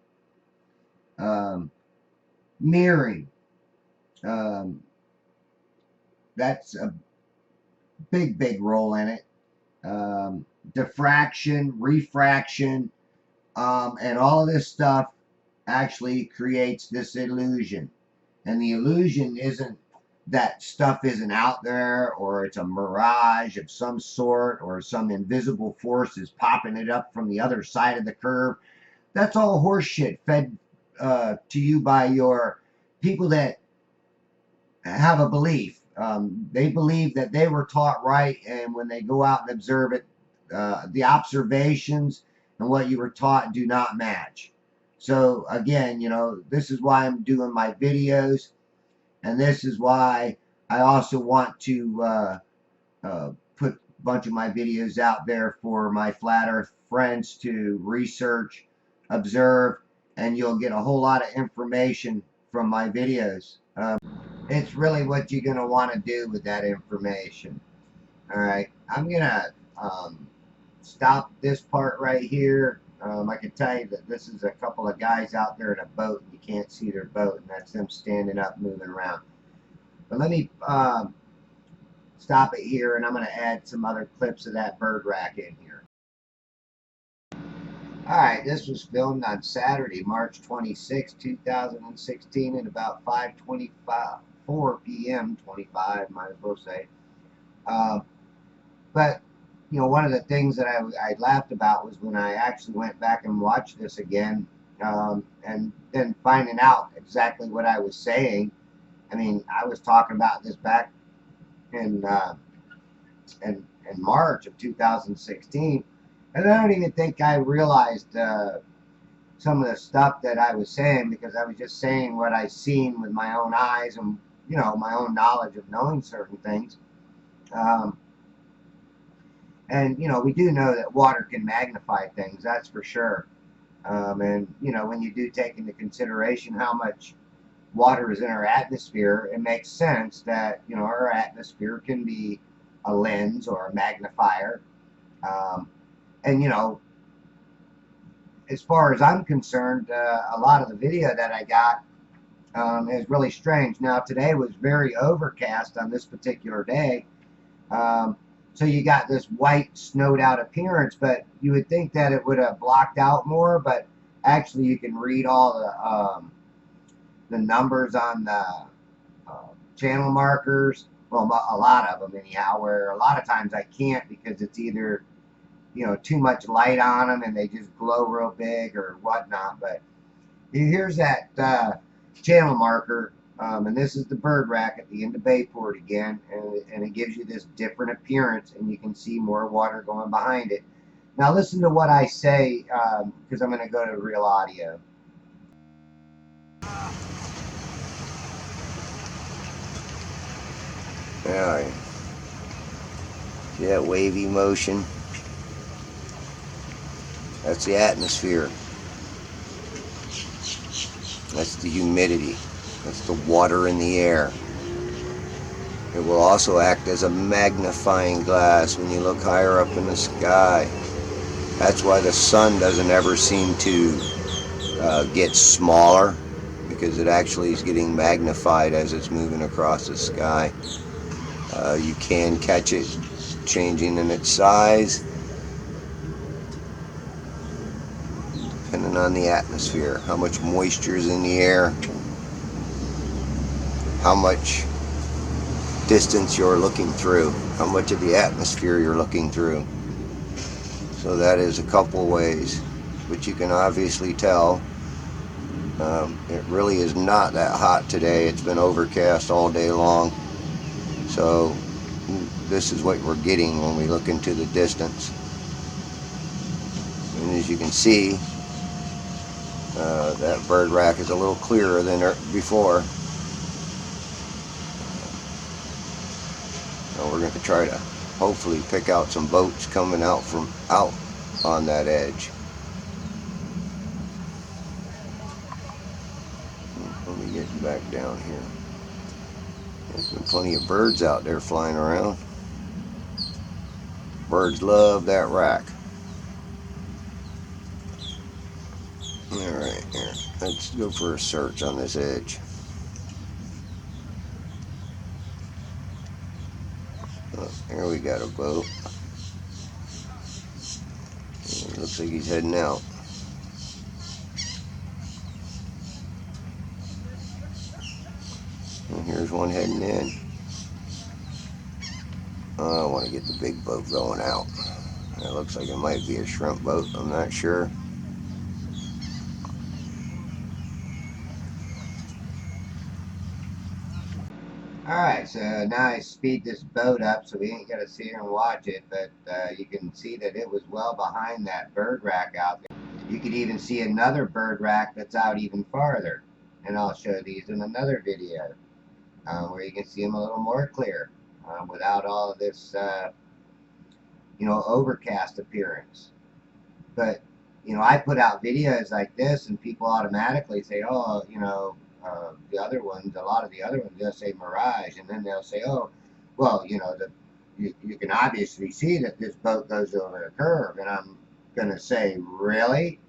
Mirroring. That's a big role in it. Diffraction, refraction, and all of this stuff actually creates this illusion. And the illusion isn't that stuff isn't out there, or it's a mirage of some sort, or some invisible force is popping it up from the other side of the curve. That's all horseshit fed to you by your people that have a belief. They believe that they were taught right, and when they go out and observe it, the observations and what you were taught do not match. So again, you know, this is why I'm doing my videos, and this is why I also want to put bunch of my videos out there for my flat earth friends to research, observe, and you'll get a whole lot of information from my videos. It's really what you're going to want to do with that information. All right, I'm going to stop this part right here. I can tell you that this is a couple of guys out there in a boat. You can't see their boat, and that's them standing up, moving around. But let me stop it here, and I'm going to add some other clips of that bird rack in here. Alright, this was filmed on Saturday, March 26, 2016 at about 5:24 p.m., 25, might as well say. But, you know, one of the things that I laughed about was when I actually went back and watched this again, and then finding out exactly what I was saying. I mean, I was talking about this back in March of 2016, and I don't even think I realized some of the stuff that I was saying, because I was just saying what I seen with my own eyes and, you know, my own knowledge of knowing certain things. And, you know, we do know that water can magnify things, that's for sure. And, you know, when you do take into consideration how much water is in our atmosphere, it makes sense that, you know, our atmosphere can be a lens or a magnifier. And, you know, as far as I'm concerned, a lot of the video that I got is really strange. Now, today was very overcast on this particular day. So you got this white, snowed out appearance, but you would think that it would have blocked out more, but actually you can read all the numbers on the channel markers. Well, a lot of them anyhow, where a lot of times I can't because it's either, you know, too much light on them and they just glow real big or whatnot. But here's that channel marker, and this is the bird rack at the end of Bayport again, and it gives you this different appearance, and you can see more water going behind it. Now listen to what I say, because I'm going to go to real audio. Alright, see that wavy motion? That's the atmosphere. That's the humidity. That's the water in the air. It will also act as a magnifying glass when you look higher up in the sky. That's why the sun doesn't ever seem to get smaller, because it actually is getting magnified as it's moving across the sky. You can catch it changing in its size depending on the atmosphere, how much moisture is in the air, how much distance you're looking through, how much of the atmosphere you're looking through. So that is a couple ways, but you can obviously tell it really is not that hot today. It's been overcast all day long, so this is what we're getting when we look into the distance. And as you can see, that bird rack is a little clearer than before. Now we're going to try to hopefully pick out some boats coming out on that edge. Let me get back down here. There's been plenty of birds out there flying around. Birds love that rack. Alright, here. Let's go for a search on this edge. Oh, here we got a boat. It looks like he's heading out. And here's one heading in. I want to get the big boat going out. It looks like it might be a shrimp boat. I'm not sure. Alright, so now I speed this boat up so we ain't got to sit here and watch it, but you can see that it was well behind that bird rack out there. You could even see another bird rack that's out even farther, and I'll show these in another video where you can see them a little more clear without all of this overcast appearance. But, I put out videos like this and people automatically say, oh, the other ones, a lot of the other ones, they'll say mirage. And then they'll say, oh, well, you can obviously see that this boat goes over a curve. And I'm going to say, really?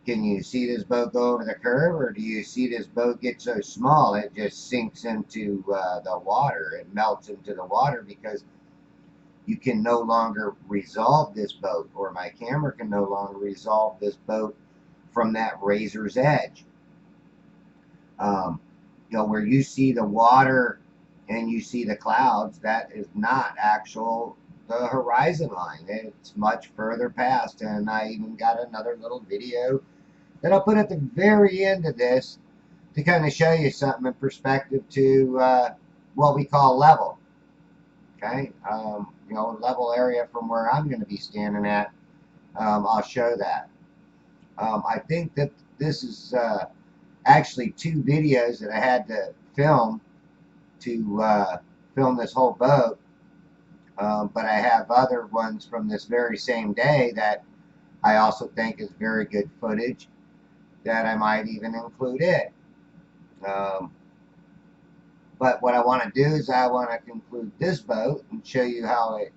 Can you see this boat go over the curve, or do you see this boat get so small it just sinks into the water? It melts into the water because you can no longer resolve this boat, or my camera can no longer resolve this boat from that razor's edge. Where you see the water and you see the clouds, that is not the horizon line. It's much further past, and I even got another little video that I'll put at the very end of this to kind of show you something in perspective to what we call level. Okay, level area from where I'm going to be standing at. I'll show that. I think that this is actually 2 videos that I had to film to film this whole boat. But I have other ones from this very same day that I also think is very good footage that I might even include it. But what I want to do is I want to conclude this boat and show you how it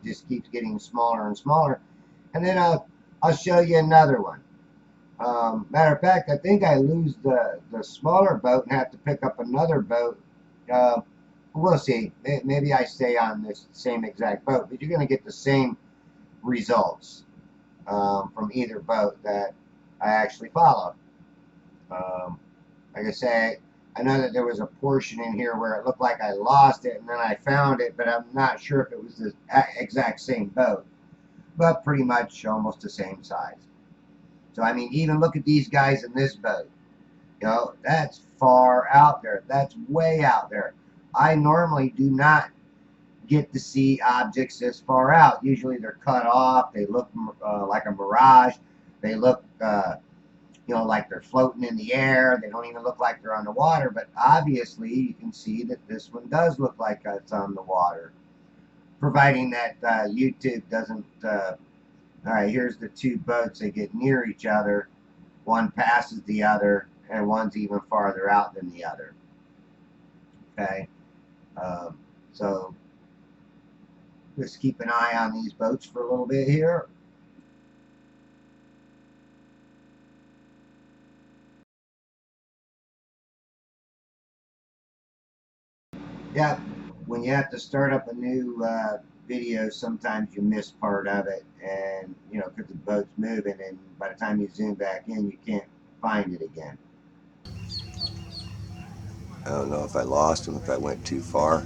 just keeps getting smaller and smaller, and then I'll show you another one. Matter of fact, I think I lose the smaller boat and have to pick up another boat. We'll see. Maybe I stay on this same exact boat, but you're going to get the same results from either boat that I actually follow. Like I say, I know that there was a portion in here where it looked like I lost it, and then I found it, but I'm not sure if it was the exact same boat, but pretty much almost the same size. So, I mean, even look at these guys in this boat. That's far out there. That's way out there. I normally do not get to see objects this far out. Usually they're cut off. They look like a mirage. They look like they're floating in the air. They don't even look like they're on the water, but obviously you can see that this one does look like it's on the water, providing that YouTube doesn't. All right, here's the 2 boats. They get near each other. One passes the other, and one's even farther out than the other. Okay, so just keep an eye on these boats for a little bit here. Yeah, when you have to start up a new video, sometimes you miss part of it, and because the boat's moving, and by the time you zoom back in, you can't find it again. I don't know if I lost him, if I went too far.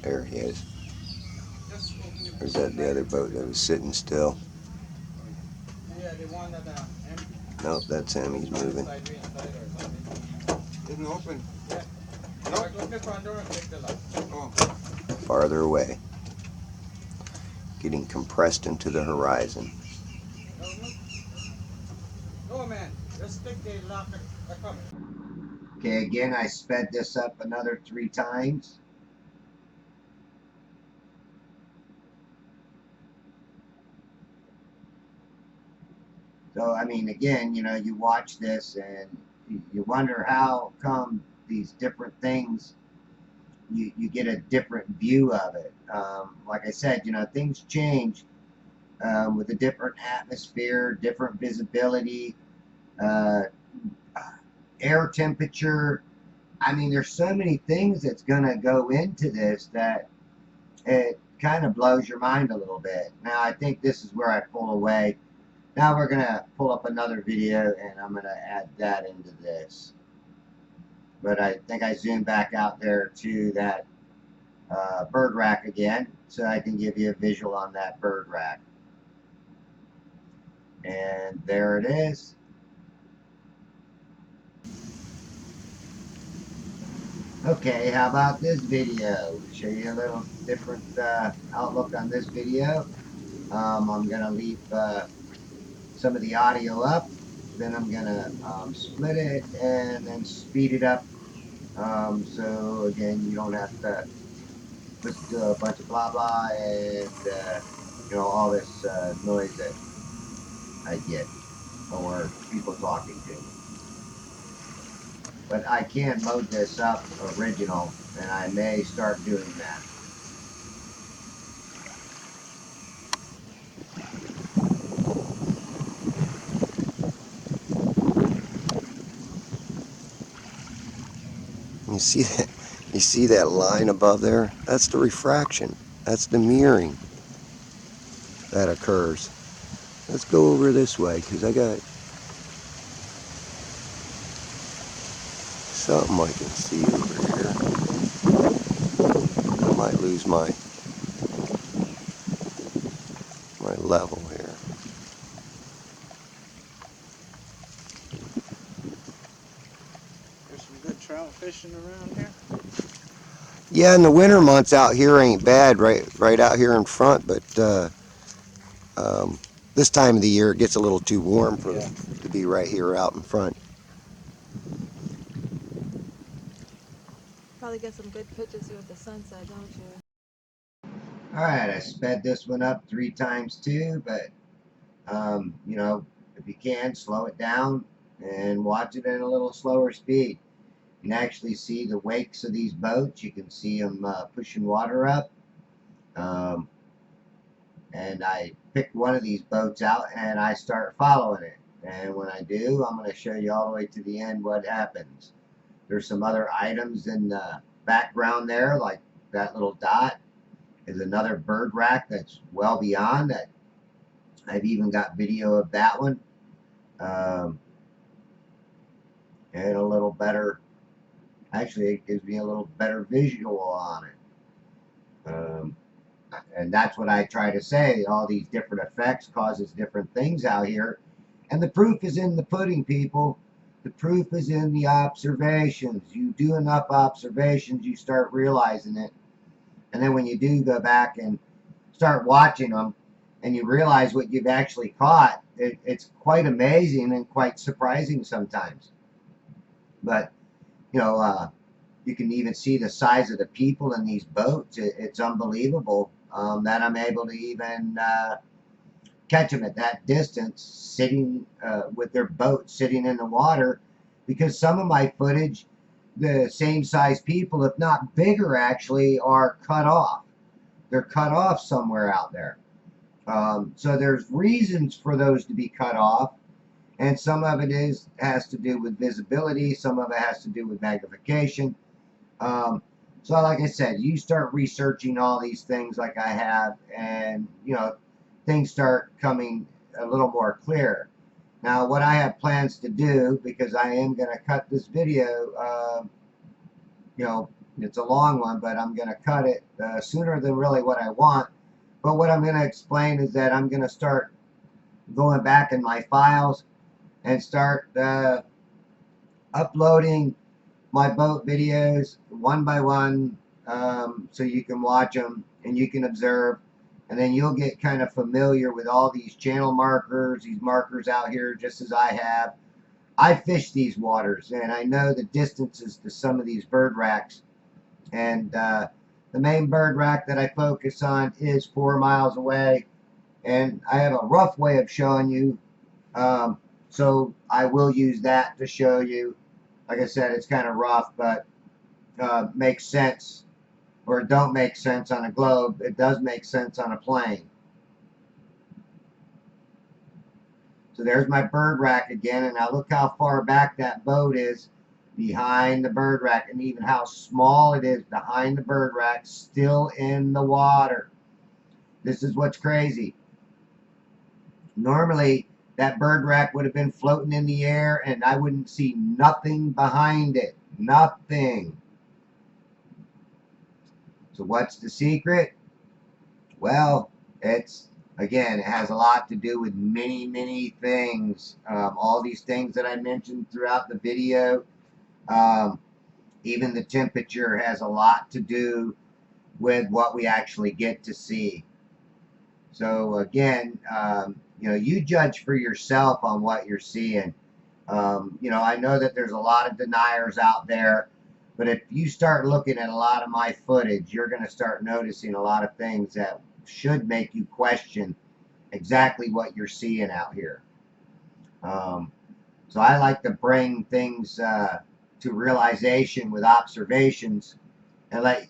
There he is. Or is that the other boat that was sitting still? Nope, that's him. He's moving. Isn't open. Farther away. Getting compressed into the horizon. Okay, again, I sped this up another 3 times. So, I mean, again, you watch this and you wonder how come these different things, you get a different view of it. Like I said, things change with a different atmosphere, different visibility, air temperature. I mean, there's so many things that's going to go into this that it kind of blows your mind a little bit. Now, I think this is where I pull away. Now we're going to pull up another video, and I'm going to add that into this. But I think I zoomed back out there to that bird rack again, so I can give you a visual on that bird rack. And there it is. Okay, how about this video? Show you a little different outlook on this video. I'm going to leave some of the audio up, then I'm going to split it and then speed it up So again, you don't have to listen to a bunch of blah blah and all this noise that I get or people talking to me. But I can load this up original, and I may start doing that. You see that? You see that line above there? That's the refraction. That's the mirroring that occurs. Let's go over this way because I got something I can see over here. I might lose my level here. There's some good trout fishing around here. Yeah, in the winter months out here ain't bad, right out here in front, but um, this time of the year it gets a little too warm for Yeah. them to be right here out in front. Probably get some good pictures here with the sunset, don't you? All right, I sped this one up 3 times too, but if you can, slow it down and watch it at a little slower speed. You can actually see the wakes of these boats. You can see them pushing water up. Um, and I pick one of these boats out and I start following it. And when I do, I'm going to show you all the way to the end what happens. There's some other items in the background there, like that little dot is another bird rack that's well beyond that. I've even got video of that one. Um, and a little better, actually it gives me a little better visual on it. And that's what I try to say. All these different effects causes different things out here. And the proof is in the pudding, people. The proof is in the observations. You do enough observations, you start realizing it. And then when you do go back and start watching them and you realize what you've actually caught, it's quite amazing and quite surprising sometimes. But, you know, you can even see the size of the people in these boats. It's unbelievable that I'm able to even catch them at that distance, sitting with their boat sitting in the water. Because some of my footage, the same size people, if not bigger, actually are cut off. They're cut off somewhere out there. So there's reasons for those to be cut off, and some of it has to do with visibility. Some of it has to do with magnification. So like I said, you start researching all these things like I have, and things start coming a little more clear. Now, what I have plans to do, because I am going to cut this video, it's a long one, but I'm going to cut it sooner than really what I want. But what I'm going to explain is that I'm going to start going back in my files and start uploading my boat videos one by one, so you can watch them and you can observe, and then you'll get kind of familiar with all these channel markers, these markers out here, just as I have. I fish these waters and I know the distances to some of these bird racks, and the main bird rack that I focus on is 4 miles away, and I have a rough way of showing you, so I will use that to show you. Like I said, it's kind of rough, but makes sense, or it don't make sense on a globe. It does make sense on a plane. So there's my bird rack again, and now look how far back that boat is behind the bird rack, and even how small it is behind the bird rack, still in the water. This is what's crazy. Normally, that bird rack would have been floating in the air, and I wouldn't see nothing behind it. Nothing. So what's the secret? Well, it has a lot to do with many, many things. All these things that I mentioned throughout the video, even the temperature has a lot to do with what we actually get to see. So again, you judge for yourself on what you're seeing. I know that there's a lot of deniers out there, But if you start looking at a lot of my footage, you're going to start noticing a lot of things that should make you question exactly what you're seeing out here. So I like to bring things to realization with observations, and let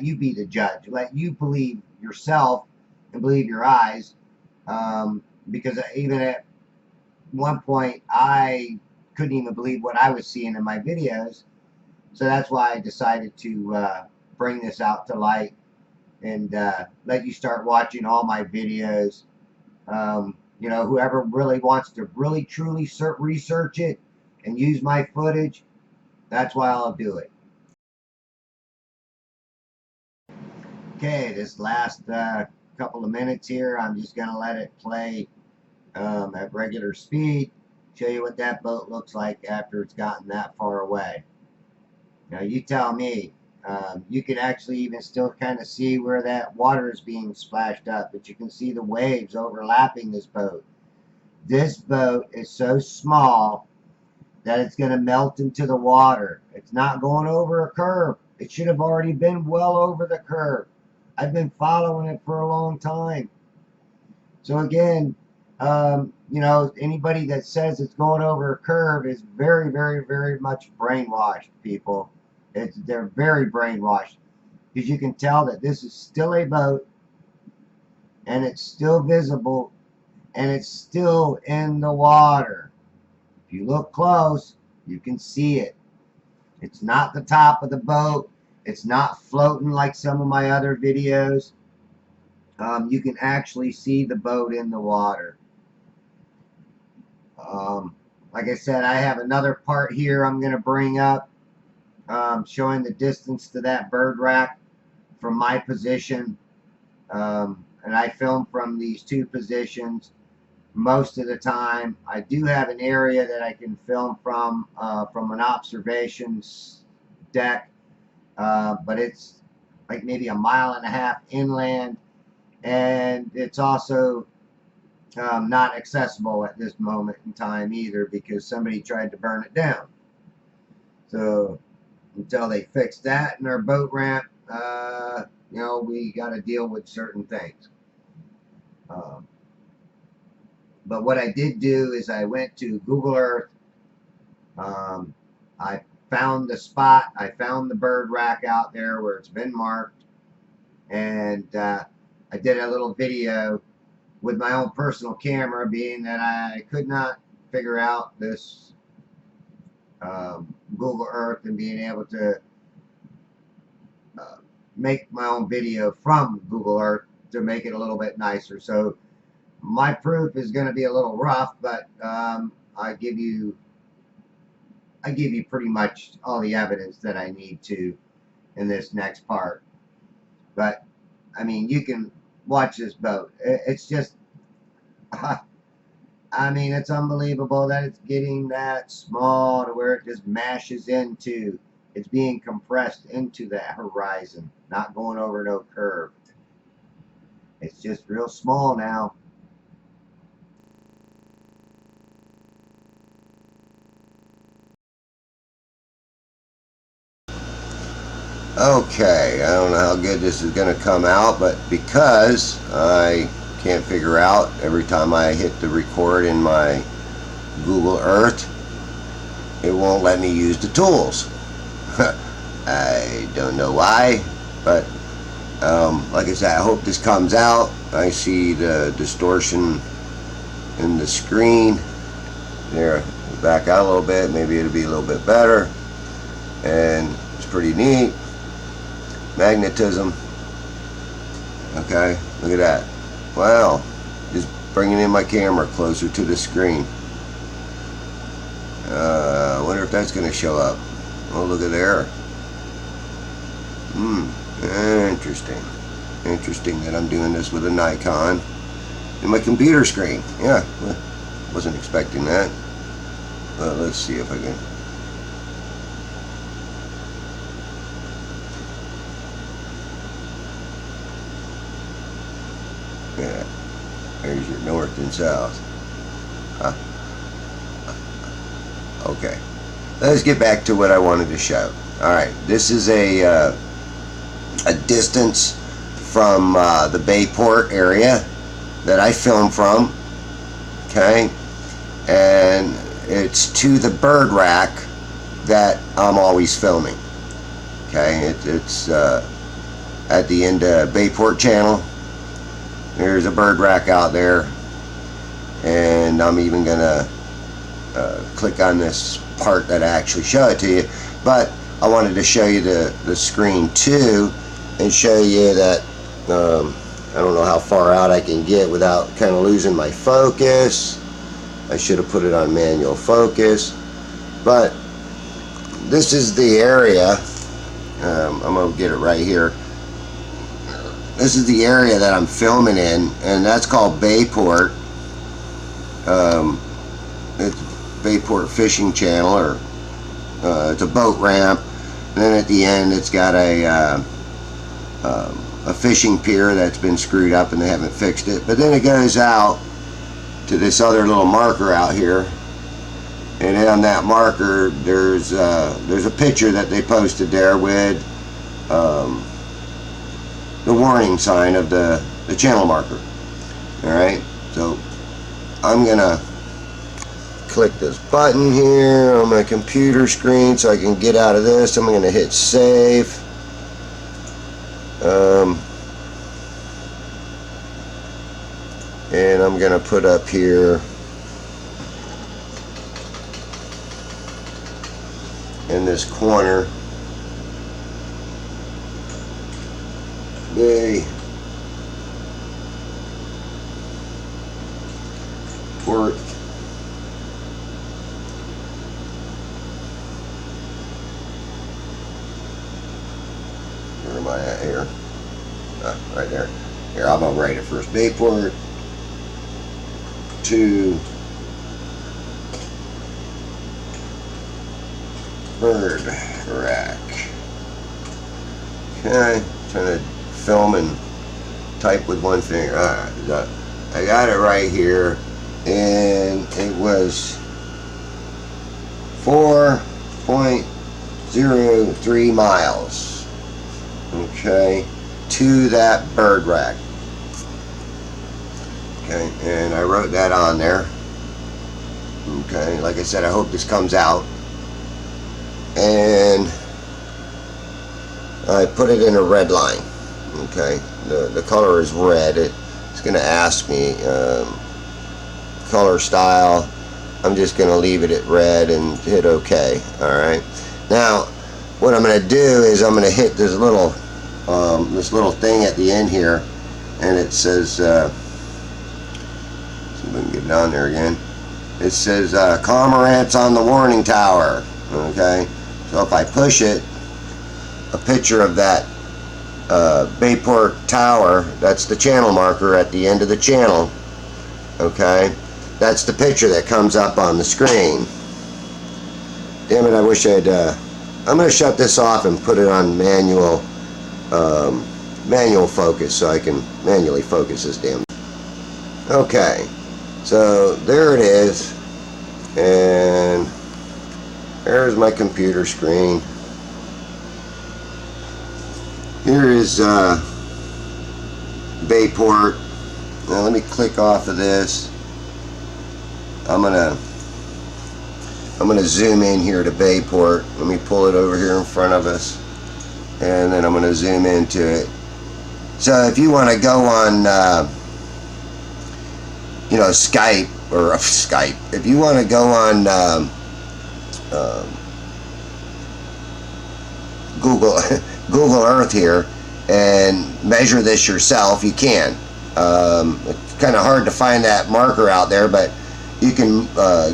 you be the judge. Let you believe yourself and believe your eyes. Because even at one point, I couldn't even believe what I was seeing in my videos. So that's why I decided to bring this out to light and let you start watching all my videos. You know, whoever really wants to really truly research it and use my footage, that's why I'll do it. Okay, this last couple of minutes here, I'm just going to let it play at regular speed, show you what that boat looks like after it's gotten that far away. Now you tell me. You can actually even still kind of see where that water is being splashed up, but you can see the waves overlapping this boat. This boat is so small that it's going to melt into the water. It's not going over a curve. It should have already been well over the curve. I've been following it for a long time. So again, you know, anybody that says it's going over a curve is very, very, very much brainwashed, people. They're very brainwashed, because you can tell that this is still a boat, and it's still visible, and it's still in the water. If you look close, you can see it. It's not the top of the boat. It's not floating like some of my other videos. You can actually see the boat in the water. Like I said, I have another part here I'm going to bring up, showing the distance to that bird rack from my position. And I film from these two positions most of the time. I do have an area that I can film from an observations deck, but it's like maybe 1.5 miles inland, and it's also not accessible at this moment in time either, because somebody tried to burn it down. So until they fix that in our boat ramp, you know, we got to deal with certain things. But what I did do is I went to Google Earth. I found the spot. I found the bird rack out there where it's been marked, and I did a little video with my own personal camera, being that I could not figure out this Google Earth, and being able to make my own video from Google Earth to make it a little bit nicer. So my proof is going to be a little rough, but I give you pretty much all the evidence that I need to in this next part. But I mean, you can watch this boat. It's just, I mean, it's unbelievable that it's getting that small to where it just mashes into. It's being compressed into that horizon, not going over no curve. It's just real small now. Okay, I don't know how good this is going to come out, but because I can't figure out every time I hit the record in my Google Earth, it won't let me use the tools. I don't know why, but like I said, I hope this comes out. I see the distortion in the screen. There, back out a little bit, maybe it'll be a little bit better. And it's pretty neat. Magnetism. Okay, look at that. Wow, just bringing in my camera closer to the screen. I wonder if that's going to show up. Oh, look at there. Interesting. Interesting that I'm doing this with a Nikon in my computer screen. Yeah, wasn't expecting that. Let's see if I can. Yeah, there's your north and south. Okay, let's get back to what I wanted to show. Alright, this is a distance from the Bayport area that I filmed from. Okay, and it's to the bird rack that I'm always filming. Okay, it's at the end of Bayport Channel. There's a bird rack out there, and I'm even gonna click on this part that I actually show it to you, but I wanted to show you the screen too, and show you that I don't know how far out I can get without kind of losing my focus. I should have put it on manual focus, but this is the area. I'm gonna get it right here. This is the area that I'm filming in, and that's called Bayport. It's Bayport Fishing Channel, or it's a boat ramp. And then at the end, it's got a fishing pier that's been screwed up and they haven't fixed it. But then it goes out to this other little marker out here, and on that marker there's a picture that they posted there with the warning sign of the channel marker. Alright, so I'm gonna click this button here on my computer screen so I can get out of this. I'm gonna hit save. And I'm gonna put up here in this corner Bayport where am I at here? Right there. Here, I'm gonna write it first. Bayport to bird rack. Okay, trying to film and type with one finger. Alright, I got it right here, and it was 4.03 miles. Okay, to that bird rack. Okay, and I wrote that on there. Okay, like I said, I hope this comes out. And I put it in a red line. Okay, the color is red. It's going to ask me color style. I'm just going to leave it at red and hit OK. Alright, now what I'm going to do is I'm going to hit this little thing at the end here, and it says see if we can get down there again. It says Cormorants on the warning tower. Okay, so if I push it, a picture of that Bayport tower, that's the channel marker at the end of the channel. Okay, that's the picture that comes up on the screen. Damn it, I wish I'd I'm going to shut this off and put it on manual focus so I can manually focus this damn. Okay, so there it is, and there's my computer screen. Here is Bayport. Now let me click off of this. I'm gonna zoom in here to Bayport. Let me pull it over here in front of us, and then I'm gonna zoom into it. So if you want to go on you know, Skype, if you want to go on Google Earth here and measure this yourself, you can. It's kind of hard to find that marker out there, but you can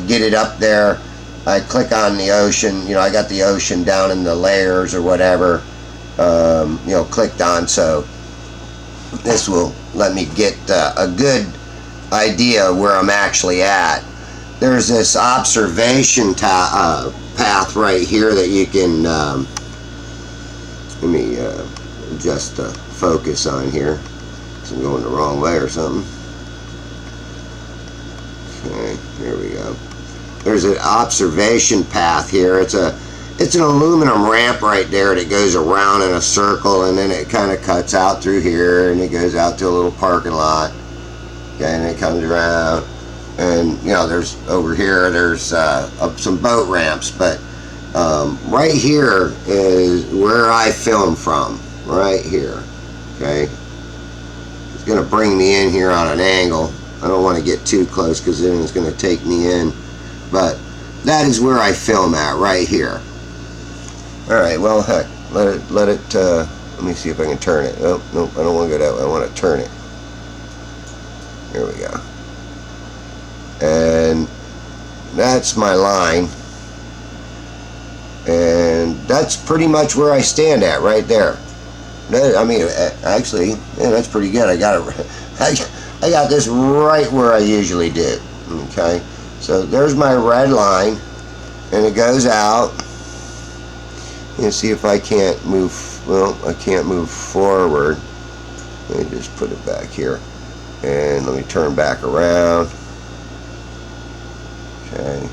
get it up there. I click on the ocean, you know, I got the ocean down in the layers or whatever, you know, clicked on, so this will let me get a good idea where I'm actually at. There's this observation path right here that you can let me adjust the focus on here because I'm going the wrong way or something. Okay, here we go. there's an observation path here. It's an aluminum ramp right there that goes around in a circle, and then it kind of cuts out through here, and it goes out to a little parking lot. Okay, and it comes around, and you know, there's over here, there's some boat ramps, but right here is where I film from, right here. Okay, it's gonna bring me in here on an angle. I don't want to get too close because then it's gonna take me in, but that is where I film at, right here. All right, well, heck, let it let me see if I can turn it. Oh, nope, I don't want to go that way. I want to turn it. Here we go. And that's my line. And that's pretty much where I stand at, right there. I mean, actually, yeah, that's pretty good. I got it. I got this right where I usually do. Okay, so there's my red line, and it goes out. And see if I can't move. Well, I can't move forward. Let me just put it back here, and let me turn back around. Okay.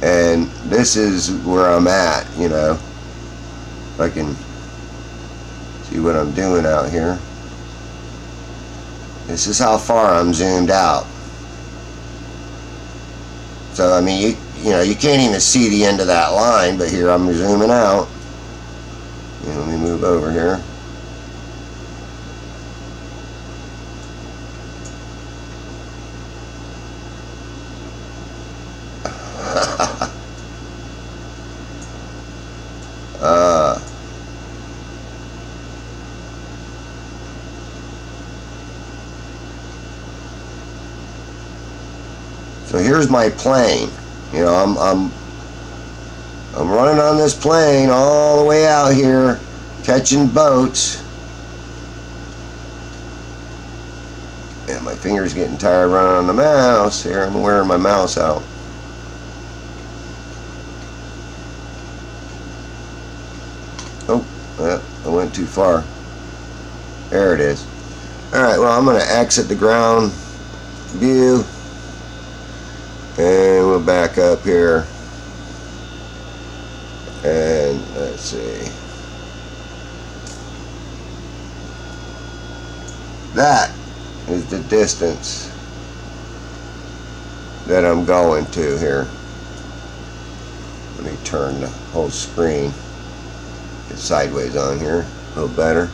And this is where I'm at, you know. If I can see what I'm doing out here. This is how far I'm zoomed out. So I mean, you know, you can't even see the end of that line, but here I'm zooming out. And let me move over here. So here's my plane. You know, I'm running on this plane all the way out here, catching boats. And my finger's getting tired running on the mouse. Here, I'm wearing my mouse out. Oh, yeah, I went too far. There it is. Alright, well, I'm going to exit the ground view. And we'll back up here. And let's see. That is the distance that I'm going to here. Let me turn the whole screen. Get sideways on here a little better.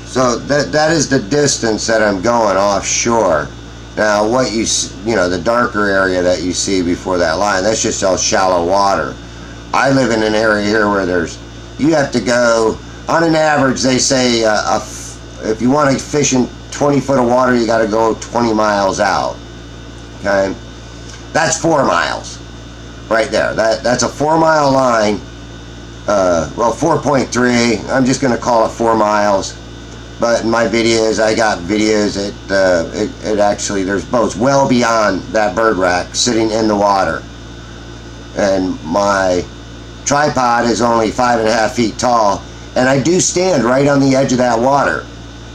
So that is the distance that I'm going offshore. Now what you know, the darker area that you see before that line, that's just all shallow water. I live in an area here where you have to go, on an average they say if you want to fish in 20 foot of water, you got to go 20 miles out. Okay, that's 4 miles right there. That's a 4 mile line. Well, 4.3. I'm just going to call it 4 miles. But in my videos, I got videos that it actually, there's boats well beyond that bird rack sitting in the water. And my tripod is only 5.5 feet tall, and I do stand right on the edge of that water.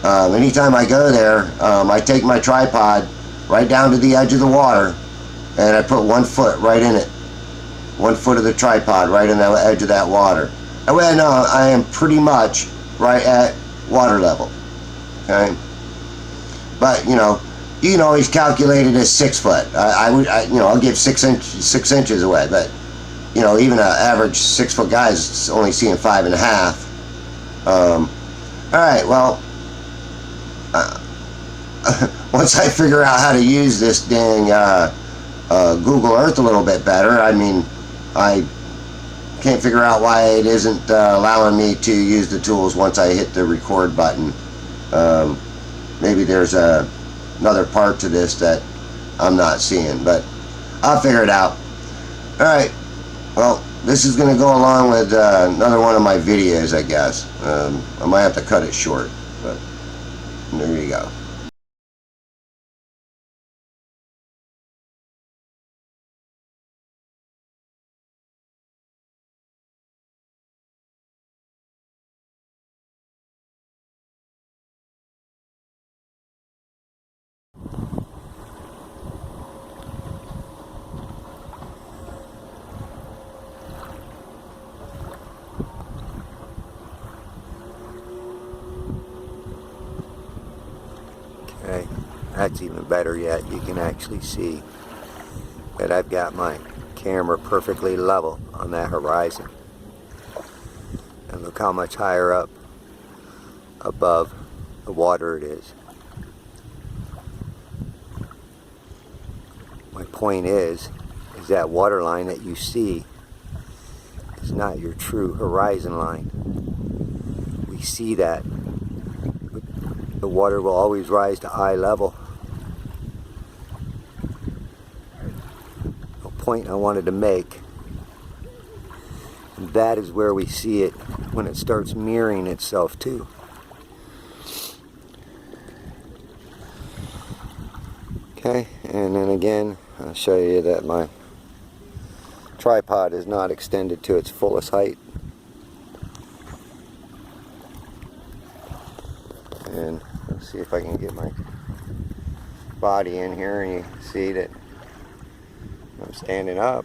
Anytime I go there, I take my tripod right down to the edge of the water, and I put 1 foot right in it. 1 foot of the tripod right on the edge of that water. And when I am pretty much right at water level. Okay, but you know, you can always calculate it as 6 foot. You know, I'll give 6 inches away, but you know, even an average 6 foot guy is only seeing 5.5. All right, well, once I figure out how to use this dang Google Earth a little bit better, I mean, I can't figure out why it isn't allowing me to use the tools once I hit the record button. Maybe there's another part to this that I'm not seeing, but I'll figure it out. Alright, well, this is going to go along with another one of my videos, I guess. I might have to cut it short, but there you go. that's even better yet. You can actually see that I've got my camera perfectly level on that horizon. And look how much higher up above the water it is. My point is that water line that you see is not your true horizon line. We see that. The water will always rise to eye level. A point I wanted to make, and that is where we see it when it starts mirroring itself too. Okay, and then again, I'll show you that my tripod is not extended to its fullest height. And let's see if I can get my body in here, and you see that I'm standing up,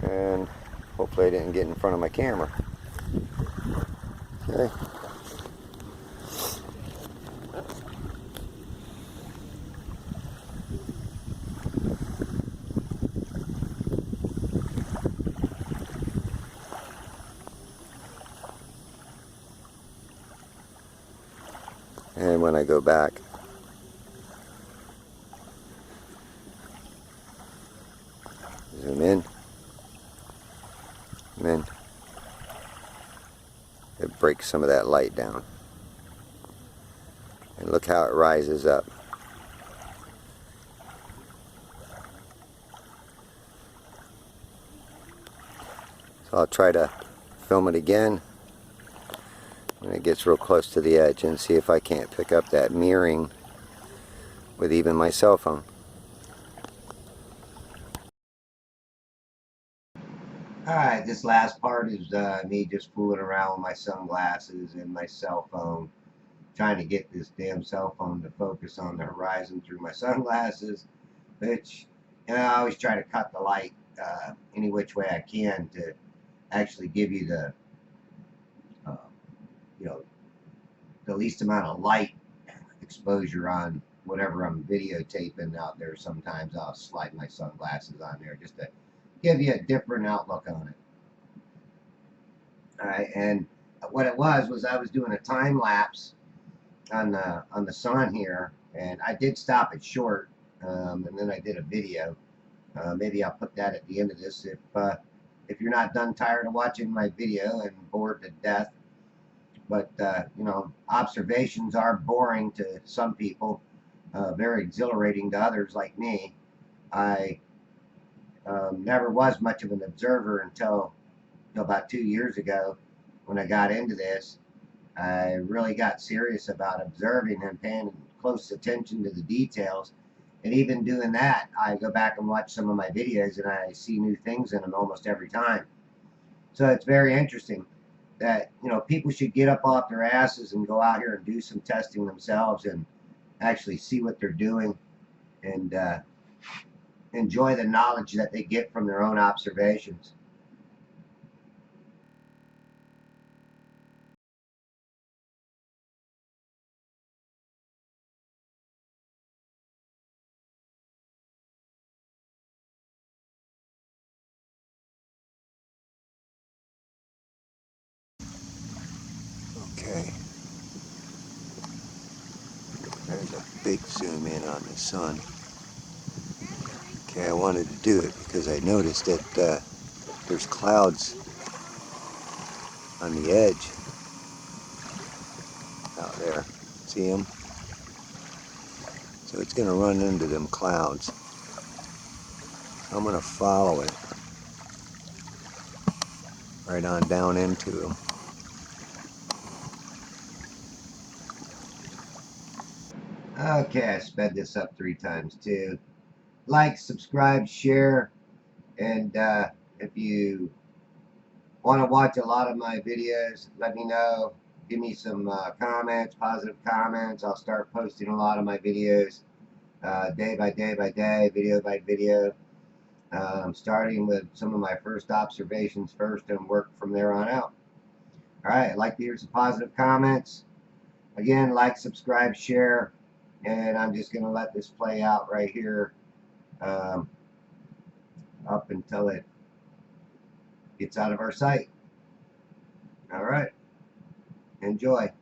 and hopefully I didn't get in front of my camera. Okay. And when I go back, zoom in, it breaks some of that light down. And look how it rises up. So I'll try to film it again when it gets real close to the edge and see if I can't pick up that mirroring with even my cell phone. Alright, this last part is me just fooling around with my sunglasses and my cell phone, trying to get this damn cell phone to focus on the horizon through my sunglasses, which, you know, I always try to cut the light any which way I can to actually give you the you know, the least amount of light exposure on whatever I'm videotaping out there. Sometimes I'll slide my sunglasses on there just to give you a different outlook on it. Alright, and what it was I was doing a time lapse on the sun here, and I did stop it short, and then I did a video. Maybe I'll put that at the end of this if you're not done tired of watching my video and bored to death. But, you know, observations are boring to some people, very exhilarating to others like me. I never was much of an observer until about 2 years ago when I got into this. I really got serious about observing and paying close attention to the details. And even doing that, I go back and watch some of my videos and I see new things in them almost every time. So it's very interesting that, you know, people should get up off their asses and go out here and do some testing themselves and actually see what they're doing and enjoy the knowledge that they get from their own observations. Okay. There's a big zoom in on the sun. Okay, I wanted to do it because I noticed that there's clouds on the edge out there. See them? So it's going to run into them clouds. I'm going to follow it right on down into them. Okay, I sped this up 3 times too. Like, subscribe, share, and if you want to watch a lot of my videos, let me know. Give me some comments, positive comments. I'll start posting a lot of my videos day by day, video by video. Starting with some of my first observations first and work from there on out. Alright, I'd like to hear some positive comments. Again, like, subscribe, share, And I'm just going to let this play out right here up until it gets out of our sight. All right. Enjoy.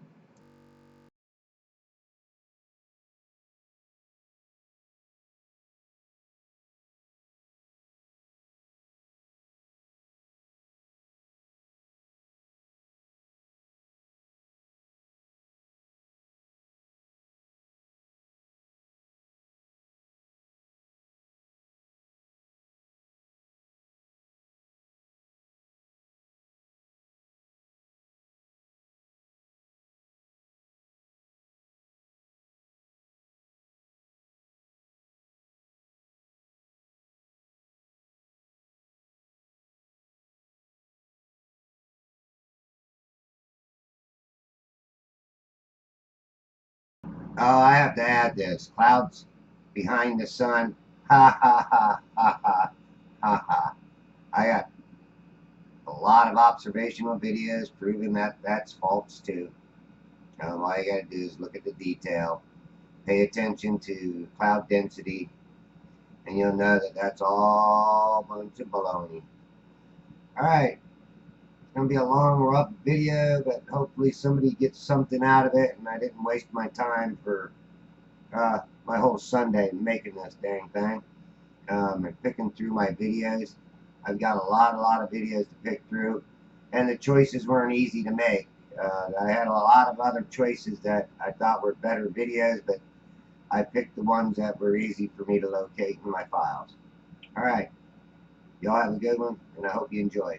Oh, I have to add this. Clouds behind the sun. Ha ha ha ha ha ha ha. I got a lot of observational videos proving that that's false too. All you gotta do is look at the detail, pay attention to cloud density, and you'll know that that's all a bunch of baloney. Alright, it's gonna be a long, rough video, but hopefully somebody gets something out of it and I didn't waste my time for my whole Sunday making this dang thing. And picking through my videos. I've got a lot of videos to pick through, and the choices weren't easy to make. I had a lot of other choices that I thought were better videos, but I picked the ones that were easy for me to locate in my files. Alright, y'all have a good one, and I hope you enjoy.